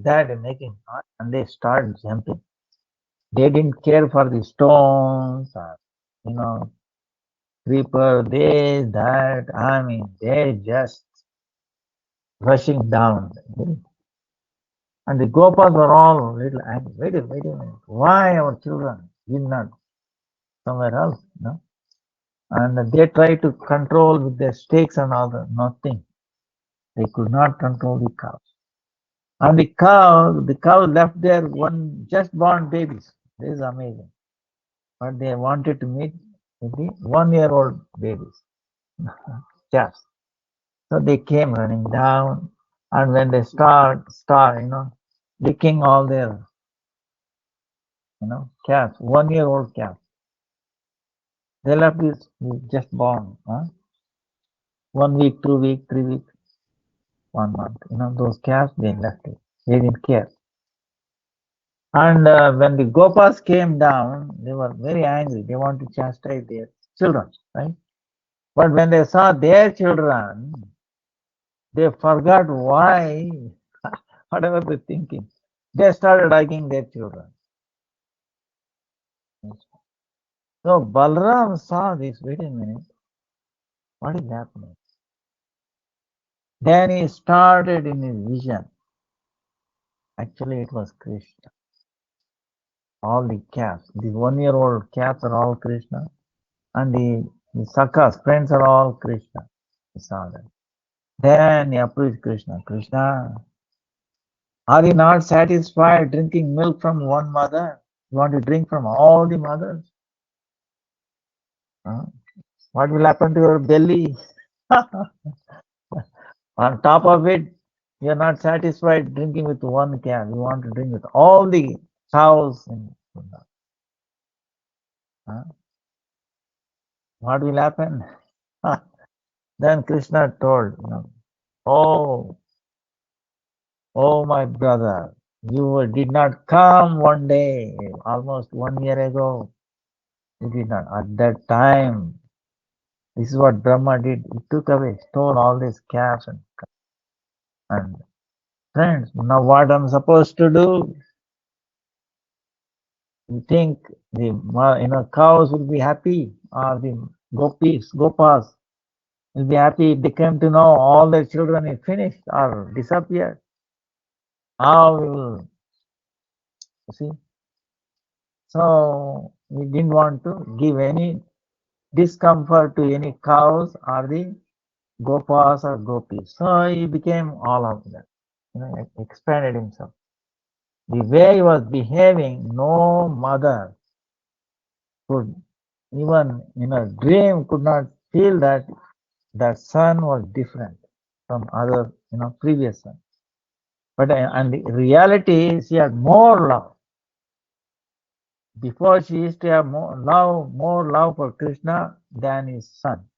that, they're making noise, and they start jumping. They didn't care for the stones, you know, creeper, this, that. I mean, they just rushing down. And the Gopas were all little angry. Wait a minute. Why our children will not somewhere else? And they tried to control with their stakes and all that. Nothing. They could not control the cows. And the cow left their just born babies. This is amazing. But they wanted to meet with the 1 year old babies. Calves. So they came running down, and when they start, licking all their, calves, 1 year old calves. They left this just born, 1 week, 2 week, 3 week, 1 month. Those calves they left it. They didn't care. And when the Gopas came down, they were very angry. They want to chastise their children, right? But when they saw their children, they forgot why, whatever they're thinking. They started liking their children. So Balram saw this. Wait a minute, what is happening? Then he started in his vision. Actually, it was Krishna. All the calves, the 1 year old calves are all Krishna, and the sakas, friends are all Krishna. He saw that. Then he approached Krishna. Krishna, are you not satisfied drinking milk from one mother? You want to drink from all the mothers? Huh? What will happen to your belly? On top of it, you are not satisfied drinking with one calf. You want to drink with all the cows in Vrindavan. Huh? What will happen? Then Krishna told, oh, oh my brother, You did not come one day, almost 1 year ago. You did not. At that time, this is what Brahma did. He took away, stole all these calves and friends. Now what I'm supposed to do? You think the cows will be happy, or the gopas will be happy if they came to know all their children is finished or disappeared? How we will see? So we didn't want to give any discomfort to any cows or the gopas or gopis. So he became all of that. Expanded himself. The way he was behaving, no mother could even in a dream could not feel that that son was different from other, previous son. But and the reality is she had more love. Before she used to have more love for Krishna than his son.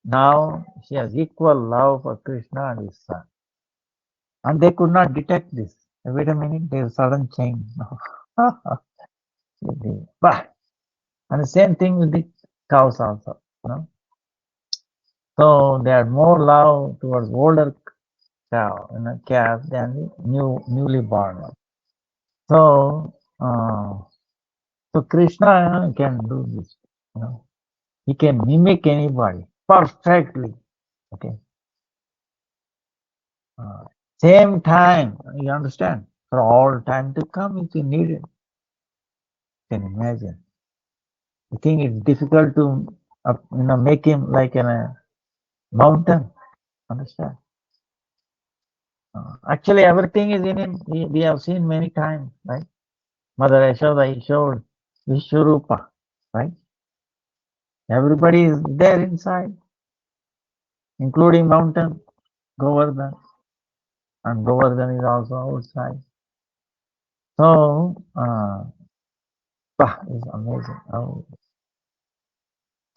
Now she has equal love for Krishna and his son. And they could not detect this. Wait a minute, there's sudden change. Bah. And the same thing with the cows also. So they had more love towards older calf than the newly born one. So so Krishna can do this. He can mimic anybody perfectly. Okay. Same time, you understand? For all time to come, if you need it. You can imagine. You think it's difficult to, make him like a mountain. Understand? Actually, everything is in him. We have seen many times, right? Mother Yashoda, he showed Vishwarupa, right? Everybody is there inside, including mountain Govardhan, and Govardhan is also outside. So, it's amazing. Oh.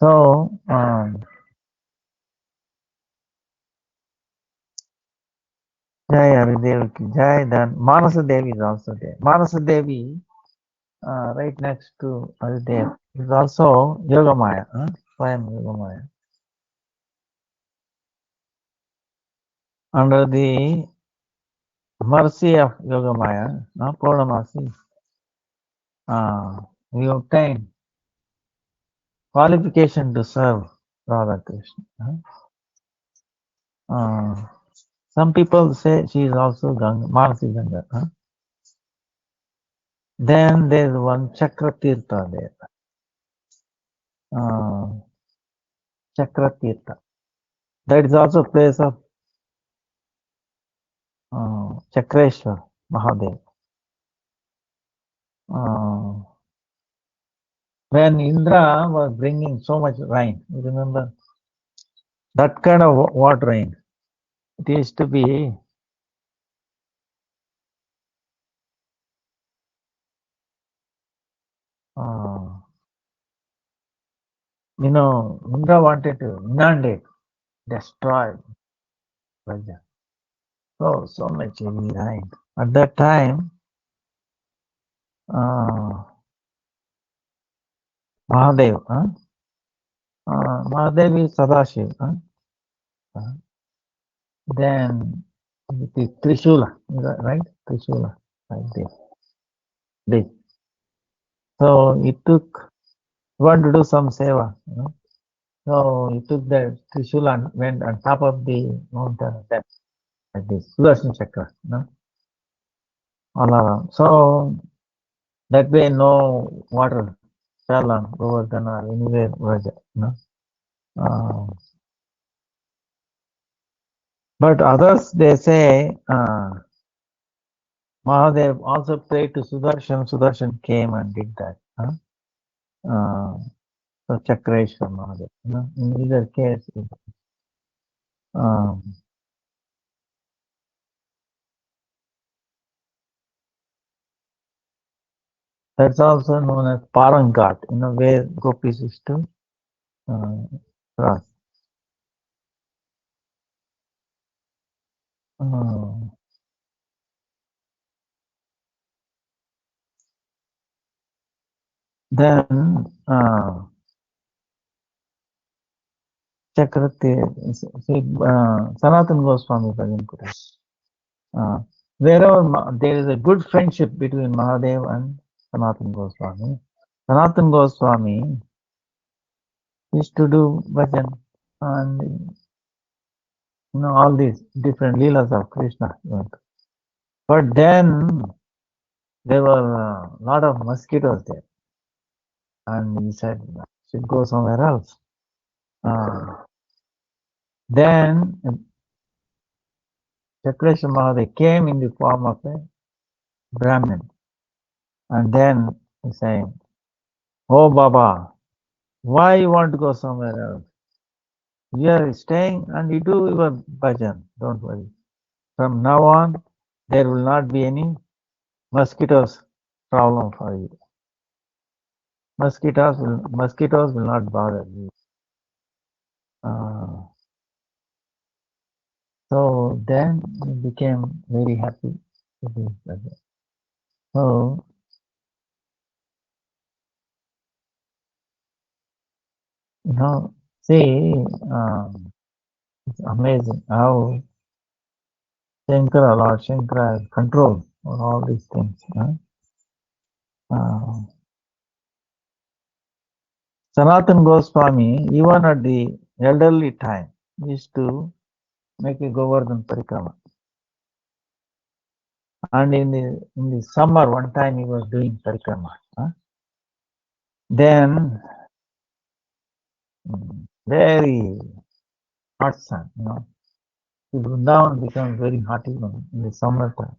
So, Jai Haridev ki Jai, then Manasa Devi is also there. Manasa Devi, right next to Haridev, is also Yogamaya, Swayam Yogamaya. Under the mercy of Yogamaya, Purnamasi, we obtain qualification to serve Radha Krishna. Some people say she is also Ganga, Manasi Ganga. Then there is one Chakratirtha there. Chakratirtha. That is also a place of Chakreshwar Mahadev. When Indra was bringing so much rain, you remember? That kind of what rain? It used to be Indra wanted to inundate, destroy Raja. So much heavy rain. At that time, Mahadev, Mahadev is Sadashiv. Then it is Trishula, right? Trishula, like this. So he wanted to do some seva. So he took the Trishula and went on top of the mountain, like this, Sudarshan Chakra, all around. So that way no water fell on Govardhan or anywhere Raja, But others, they say, Mahadev also prayed to Sudarshan. Sudarshan came and did that. So Chakreshwar Mahadev. In either case, that's also known as Parangat, where gopis used to cross. Then Chakravarti, Sanatana Goswami Bhajan Kuta. Wherever there is a good friendship between Mahadev and Sanatana Goswami, Sanatana Goswami used to do bhajan and all these different leelas of Krishna. But then there were a lot of mosquitoes there, and he said, should go somewhere else. Then Chakreshwar Mahadev came in the form of a Brahmin, and then he said, "Oh Baba, why you want to go somewhere else? You are staying and you do your bhajan. Don't worry. From now on, there will not be any mosquitoes problem for you. Mosquitoes will not bother you." So then he became very happy to do bhajan. So see, it's amazing how Shankara, Lord Shankara has control on all these things. Sanatana Goswami, even at the elderly time, used to make a Govardhan Parikrama. And in the summer, one time he was doing Parikrama. Then, very hot sun, the Vrindavan becomes very hot even in the summertime,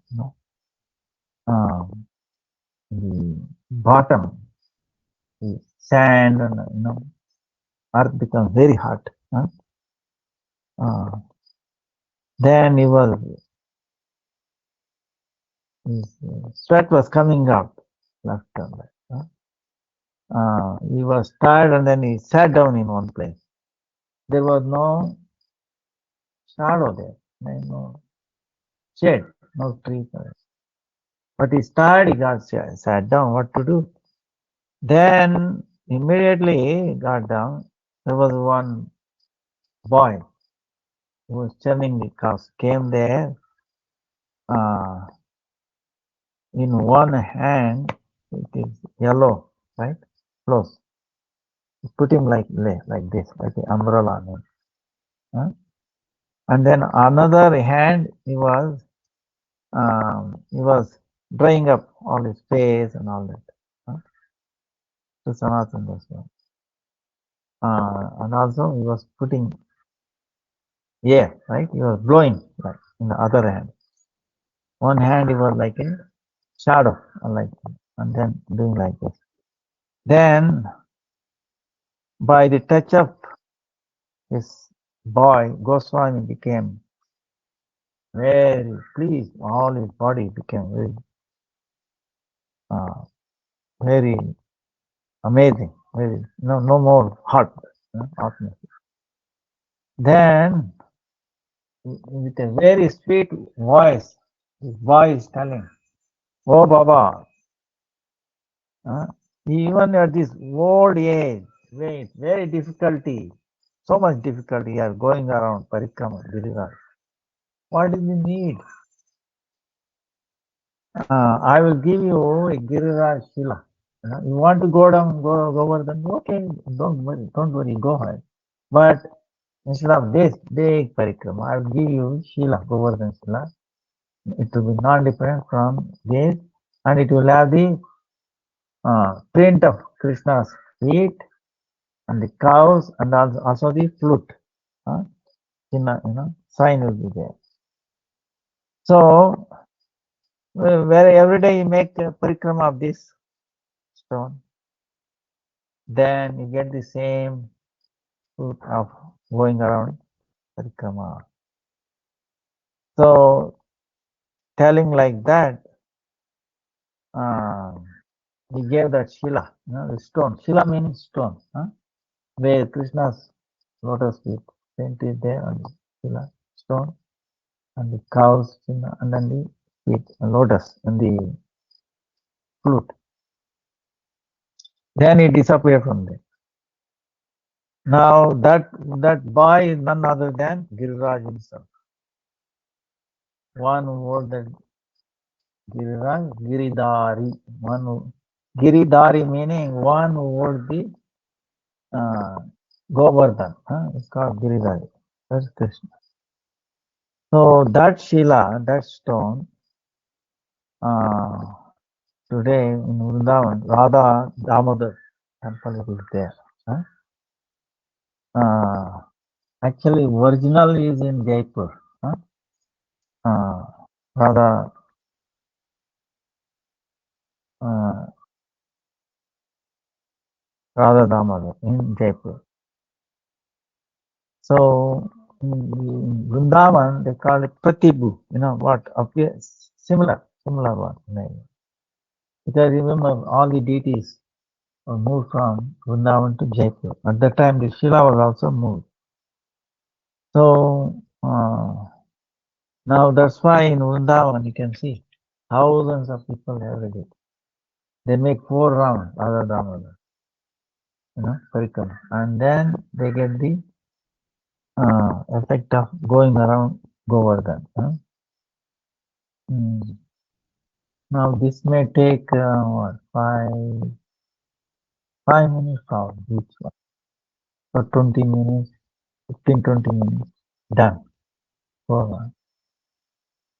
the bottom, the sand and, earth becomes very hot. Then his sweat was coming out left and right. He was tired and then he sat down in one place. There was no shadow there, no shade, no tree. But he's tired, he got sat down, what to do? Then immediately he got down. There was one boy who was churning the cows, came there. In one hand, it is yellow, right? Close. Put him like this, like an umbrella. And then another hand, he was drying up all his face and all that. To Sanatana Goswami. And also he was putting air, right? He was blowing like in the other hand. One hand he was like a shadow, like, and then doing like this. Then by the touch of this boy, Goswami became very pleased. All his body became very amazing. Very no more hotness. Then with a very sweet voice, his voice telling, "Oh Baba, even at this old age, wait, very difficulty, so much difficulty, you are going around Parikrama, Giriraj. What is the need? I will give you a Giriraj Shila. You want to go down, go over them? Okay, don't worry, go ahead. But instead of this big Parikrama, I will give you Shila, Govardhan Shila. It will be non-different from this, and it will have the print of Krishna's feet and the cows and also the flute. Sign will be there. So where every day you make a parikrama of this stone, then you get the same fruit of going around parikrama. So telling like that, he gave that shila, the stone. Shila means stone, where Krishna's lotus feet painted there on the shila stone, and the cows, and then the feet, lotus, and the flute. Then he disappeared from there. Now that boy is none other than Giriraj himself. One who wore the Giriraj, Giridhari. One who, Giridhari meaning one who wore the Govardhan. It's called Giridhari. That's Krishna. So that Shila, that stone, today in Vrindavan, Radha Damodar temple is there. Actually, original is in Jaipur. Radha Radha Damodar in Jaipur. So in Vrindavan they call it Pratibu. You know what appears similar one. Because remember all the deities were moved from Vrindavan to Jaipur. At that time the Shila was also moved. So now that's why in Vrindavan you can see thousands of people every day. They make 4 rounds, Radha Damodar, Parikrama, and then they get the effect of going around Govardhan. Now this may take what 5 minutes for each one. So 20 minutes, 15-20 minutes, done.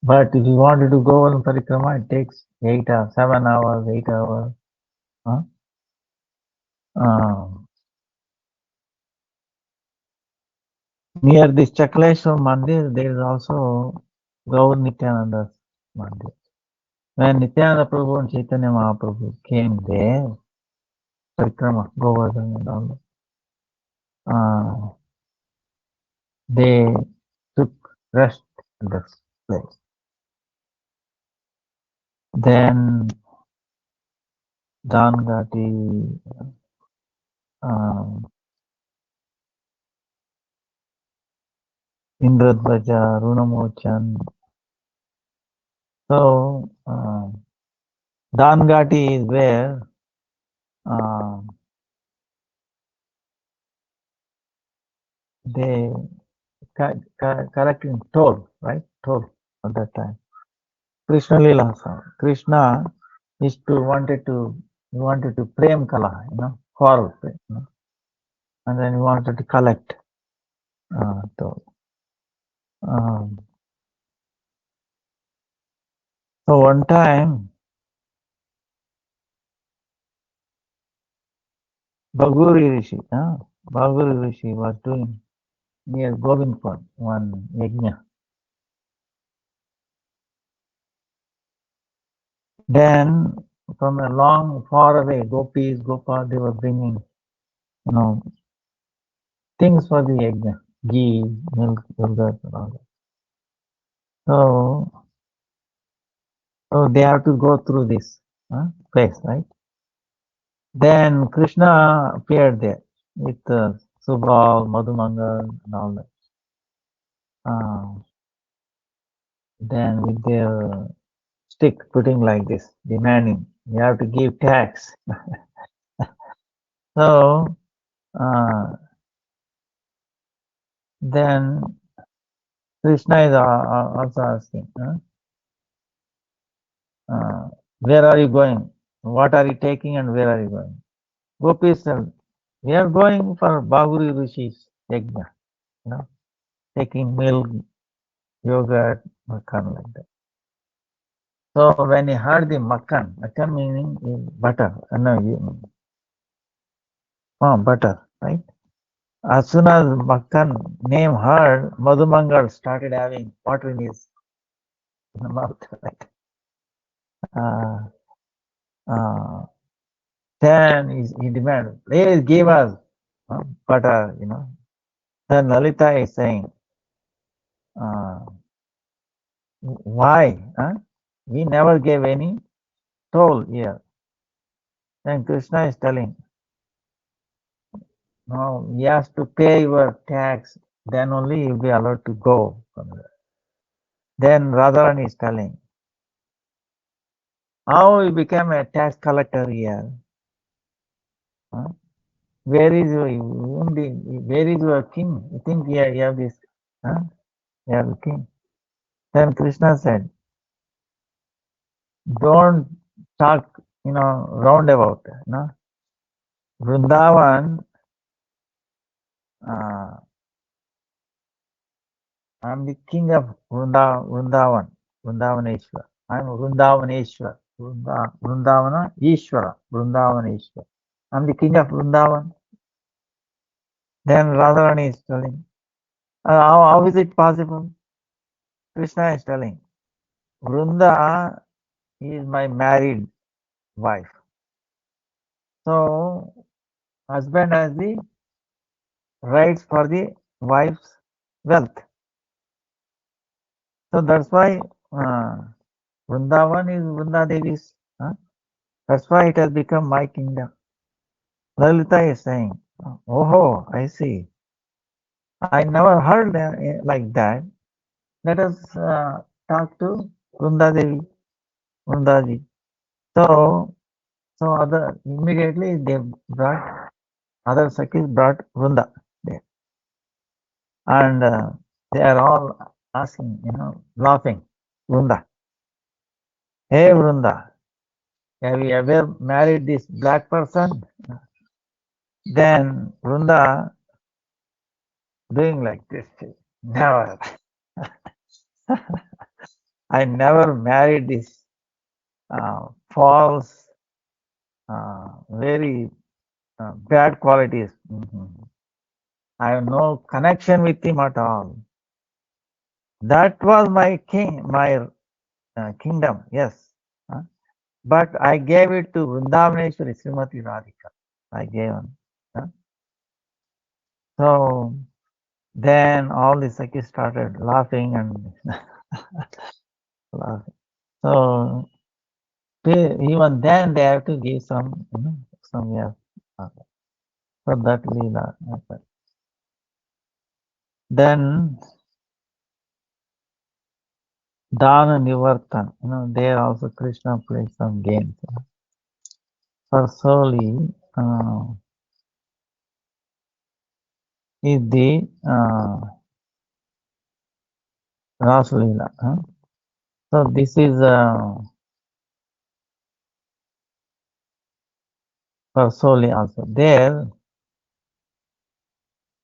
But if you wanted to go on Parikrama, it takes 8 hours, 7 hours, 8 hours. Near this Chakleshwar Mandir, there is also Gaur Nityananda's Mandir. When Nityananda Prabhu and Chaitanya Mahaprabhu came there, Parikrama, Govardhan and all, they took rest in this place. Then Dangati, Indradvaja, Runamochan. So Dangati is where they collecting toll, right? Toll at that time. Krishna Lila song. Krishna wanted to prem kala, quarrel, and then he wanted to collect toll. So one time, Bhaguri Rishi was doing near Govindpur one yajna. Then from a long, far away, gopis, Gopal, they were bringing, things for the yajna, ghee, milk, yogurt, and all that. So they have to go through this place, right? Then Krishna appeared there with Subal, Madhumangal, and all that. Then with their stick putting like this, demanding, you have to give tax. So then Krishna is also asking, where are you going? What are you taking and where are you going? Gopis said, we are going for Bhaguri Rishi's yajna, taking milk, yogurt, makhan like that. So when he heard the makhan meaning butter, butter, right? As soon as makhan name heard, Madhumangal started having water in his mouth, right? Then he demanded, please give us butter, Then Lalita is saying, why? We never gave any toll here. Then Krishna is telling, no, he has to pay your tax, then only you'll be allowed to go from there. Then Radharani is telling, how he became a tax collector here? Huh? Where is your where is your king? You think you have this? Huh? You have a king. Then Krishna said, don't talk, roundabout. No, Vrindavan. Uh, I'm the king of Vrindavan, Vrindavaneshwar. I'm Vrindavaneshwar, Vrindavana Ishwara, Vrindavaneshwar. I'm the king of Vrindavan. Then Radharani is telling, how is it possible? Krishna is telling, Vrunda is my married wife. So, husband has the rights for the wife's wealth. So that's why Vrindavan is Vrunda Devi's. That's why it has become my kingdom. Lalita is saying, oh, I see. I never heard like that. Let us talk to Vrunda Devi, Vrindaji. So, immediately they brought, other Sakhis brought Vrunda there. And they are all asking, laughing, Vrunda. Hey Vrunda, have you ever married this black person? Then Vrunda doing like this. Never. I never married this false, very bad qualities. I have no connection with him at all. That was my my kingdom, yes. But I gave it to Vrindavaneshwari Srimati Radhika. I gave him. So then all the Sakhis started laughing and laughing. So even then they have to give some, some, yeah, for that Leela. Then Dana Nivartan, there also Krishna plays some games. For Soli is the Ras Leela. So this is for Soli also. There,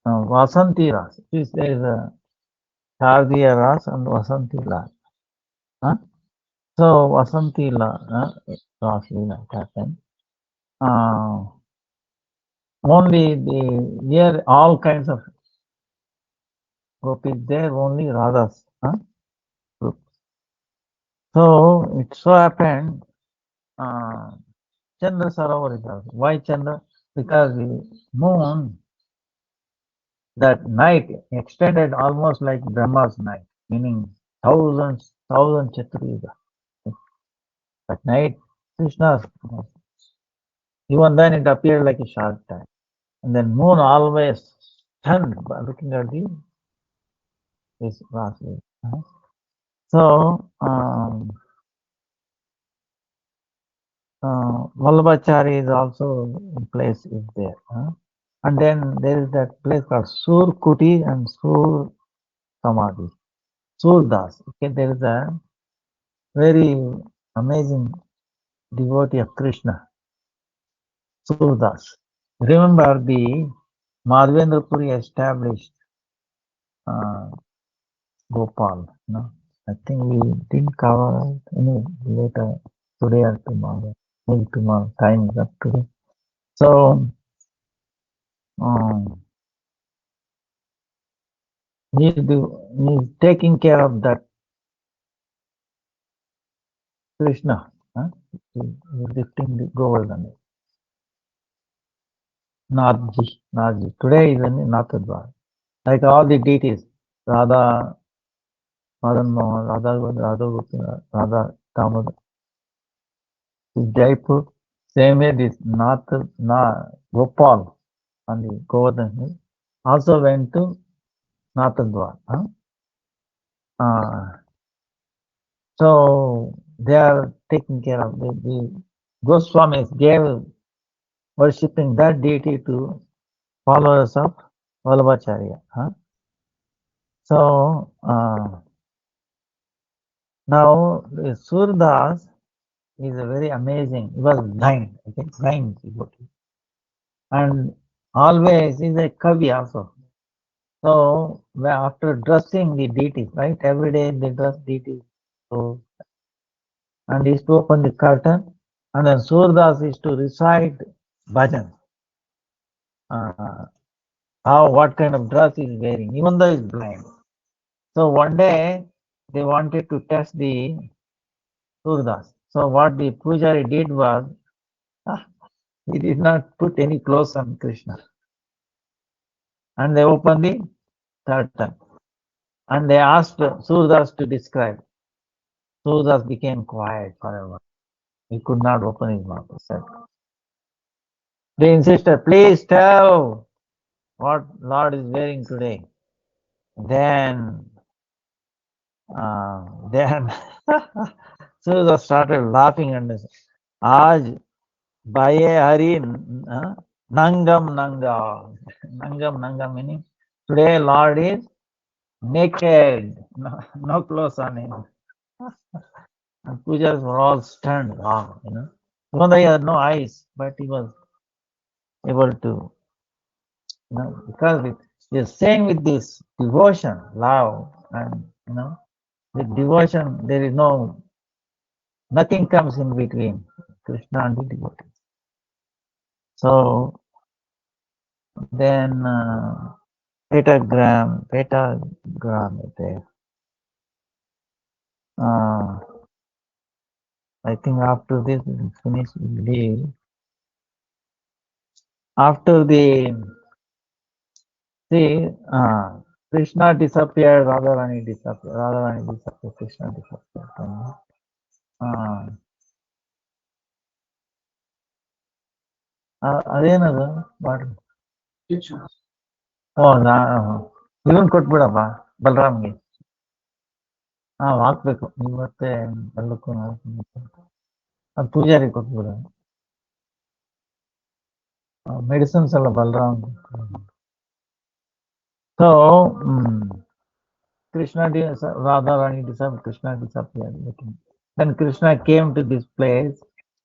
Vasanti Ras. There is a Shardiya Ras and Vasanti Ras. So Vasanti Ras Leela happened. Only here all kinds of gopis there, only Radhas. Group. So it so happened Chandra Sarovar is also. Why Chandra? Because the moon that night extended almost like Brahma's night, meaning thousand Chaturyuga. At night, Krishna's, even then it appeared like a short time. And then moon always stunned by looking at this Rasi. So, Vallabhachari is also place is there. And then there is that place called Sur Kuti and Sur Samadhi. Surdas. Okay, there is a very amazing devotee of Krishna, Surdas. Remember the Madhavendra Puri established Gopal. No? I think we didn't cover any later today or tomorrow. Maybe tomorrow. Time is up today. So he's taking care of that Krishna. He's lifting the Govardhan. Nathji. Today is in Nathadvar. Like all the deities, Radha, Madan Mohan, Radha Gopinath, Radha Damodar, Jaipur. Same way this Gopal on the Govardhan Hill also went to Nathadwar. So they are taking care of the Goswamis gave worshipping that deity to followers of Vallabhacharya. Huh? So now Surdas is a very amazing. He was blind, okay, blind devotee, and always is a kavi also. So after dressing the deities, right? Every day they dress deities. So and he used to open the curtain, and then Surdas is to recite bhajan. How what kind of dress he is wearing, even though he's blind. So one day they wanted to test the Surdas. So what the Pujari did was he did not put any clothes on Krishna. And they opened the curtain. And they asked Surdas to describe. Surdas became quiet forever. He could not open his mouth. Said, they insisted, please tell what Lord is wearing today. Then then Surdas started laughing and said, Aj Baye Hari Nangam Nanga. Nangam Nanga meaning today Lord is naked, no clothes on him. And pujas were all stunned. Wow, Even though he had no eyes, but he was able to, because he is saying with this devotion, love, and with devotion, there is nothing comes in between Krishna and the devotee. So then petagram is there. I think after this we finish, we leave. After the Krishna disappeared, Radharani disappeared, Krishna disappeared. ಅದೇನದು ಮಾಡ್ರಿ ಇವನ್ ಕೊಟ್ಬಿಡಪ್ಪ ಬಲರಾಮ್ಗೆ ಹಾಕ್ಬೇಕು ಇವತ್ತೇ ಎಲ್ಲಕ್ಕೂ ಅದು ಪೂಜಾರಿ ಕೊಟ್ಬಿಡ medicines ಎಲ್ಲ Balaram. So Krishna Radharani disappeared, Krishna disappeared. Then Krishna came to this place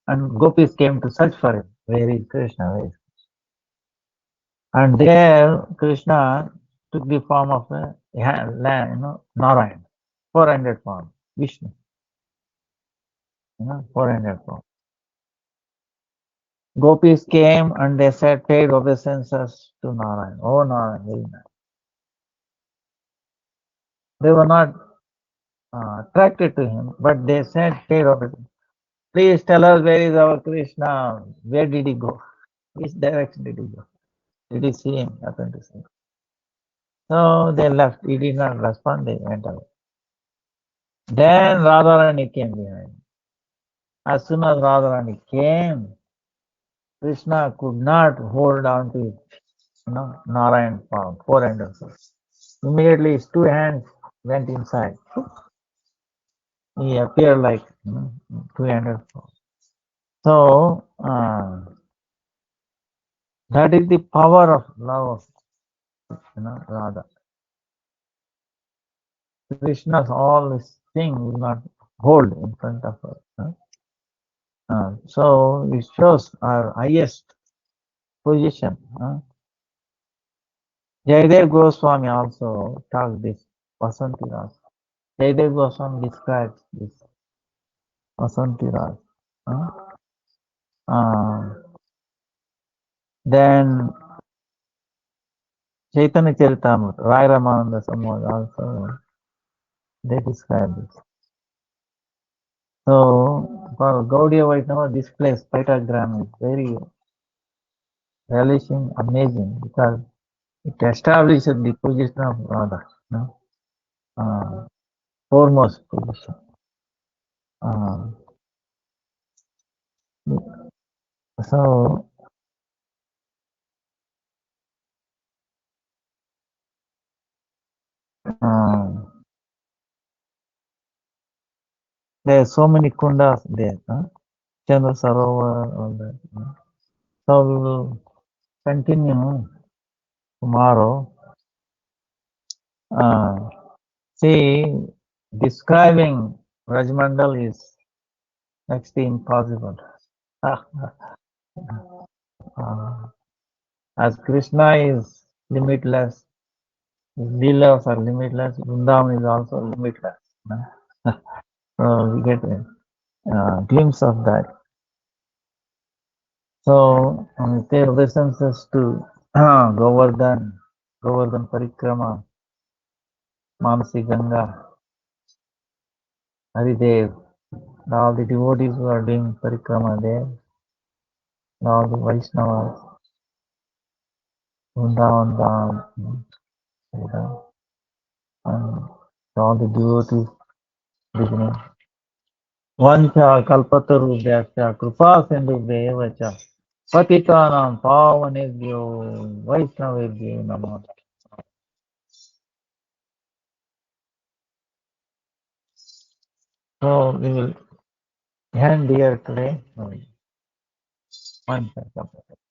and gopis came to search for him. Where is Krishna? Where is And there Krishna took the form of Narayan, 400 form, Vishnu, 400 form. Gopis came and they said, paid obeisances to Narayan. Oh Narayan, very nice. They were not attracted to him, but they said, paid obeisance. Please tell us where is our Krishna? Where did he go? Which direction did he go? Did you see him? Happened to see. So they left. He did not respond. They went away. Then Radharani came behind. As soon as Radharani came, Krishna could not hold on to it. Narayan form, 400. Immediately his two hands went inside. He appeared like 200 form. So that is the power of love of Radha. Krishna's all this thing will not hold in front of her. So it shows our highest position. Jayadev Goswami also talks this Vasanti Ras. Jayadev Goswami describes this Vasanti Ras. Then Chaitanya Charitamrita, Rai Ramananda Samad also they describe this. So for Gaudiya Vaishnava, this place, Petagram, is very relishing, amazing, because it establishes the position of Radha, foremost position. So there are so many kundas there, Chandra Sarovar, all that. So we will continue tomorrow. See, describing Rajmandal is next to impossible. Uh, as Krishna is limitless, his leelas are limitless, Vrindavan is also limitless. So we get a glimpse of that. So it represents us to Govardhan Parikrama, Manasi Ganga, Haridev, all the devotees who are doing Parikrama there, all the Vaishnavas, Vrindavan Dham, and all the devotees beginning. Vancha kalpatarubhyascha kripa sindhubhyev cha patitanam pavanebhyo vaishnavebhyo namaha. So we will end here today. Vancha kalpatarubhyascha.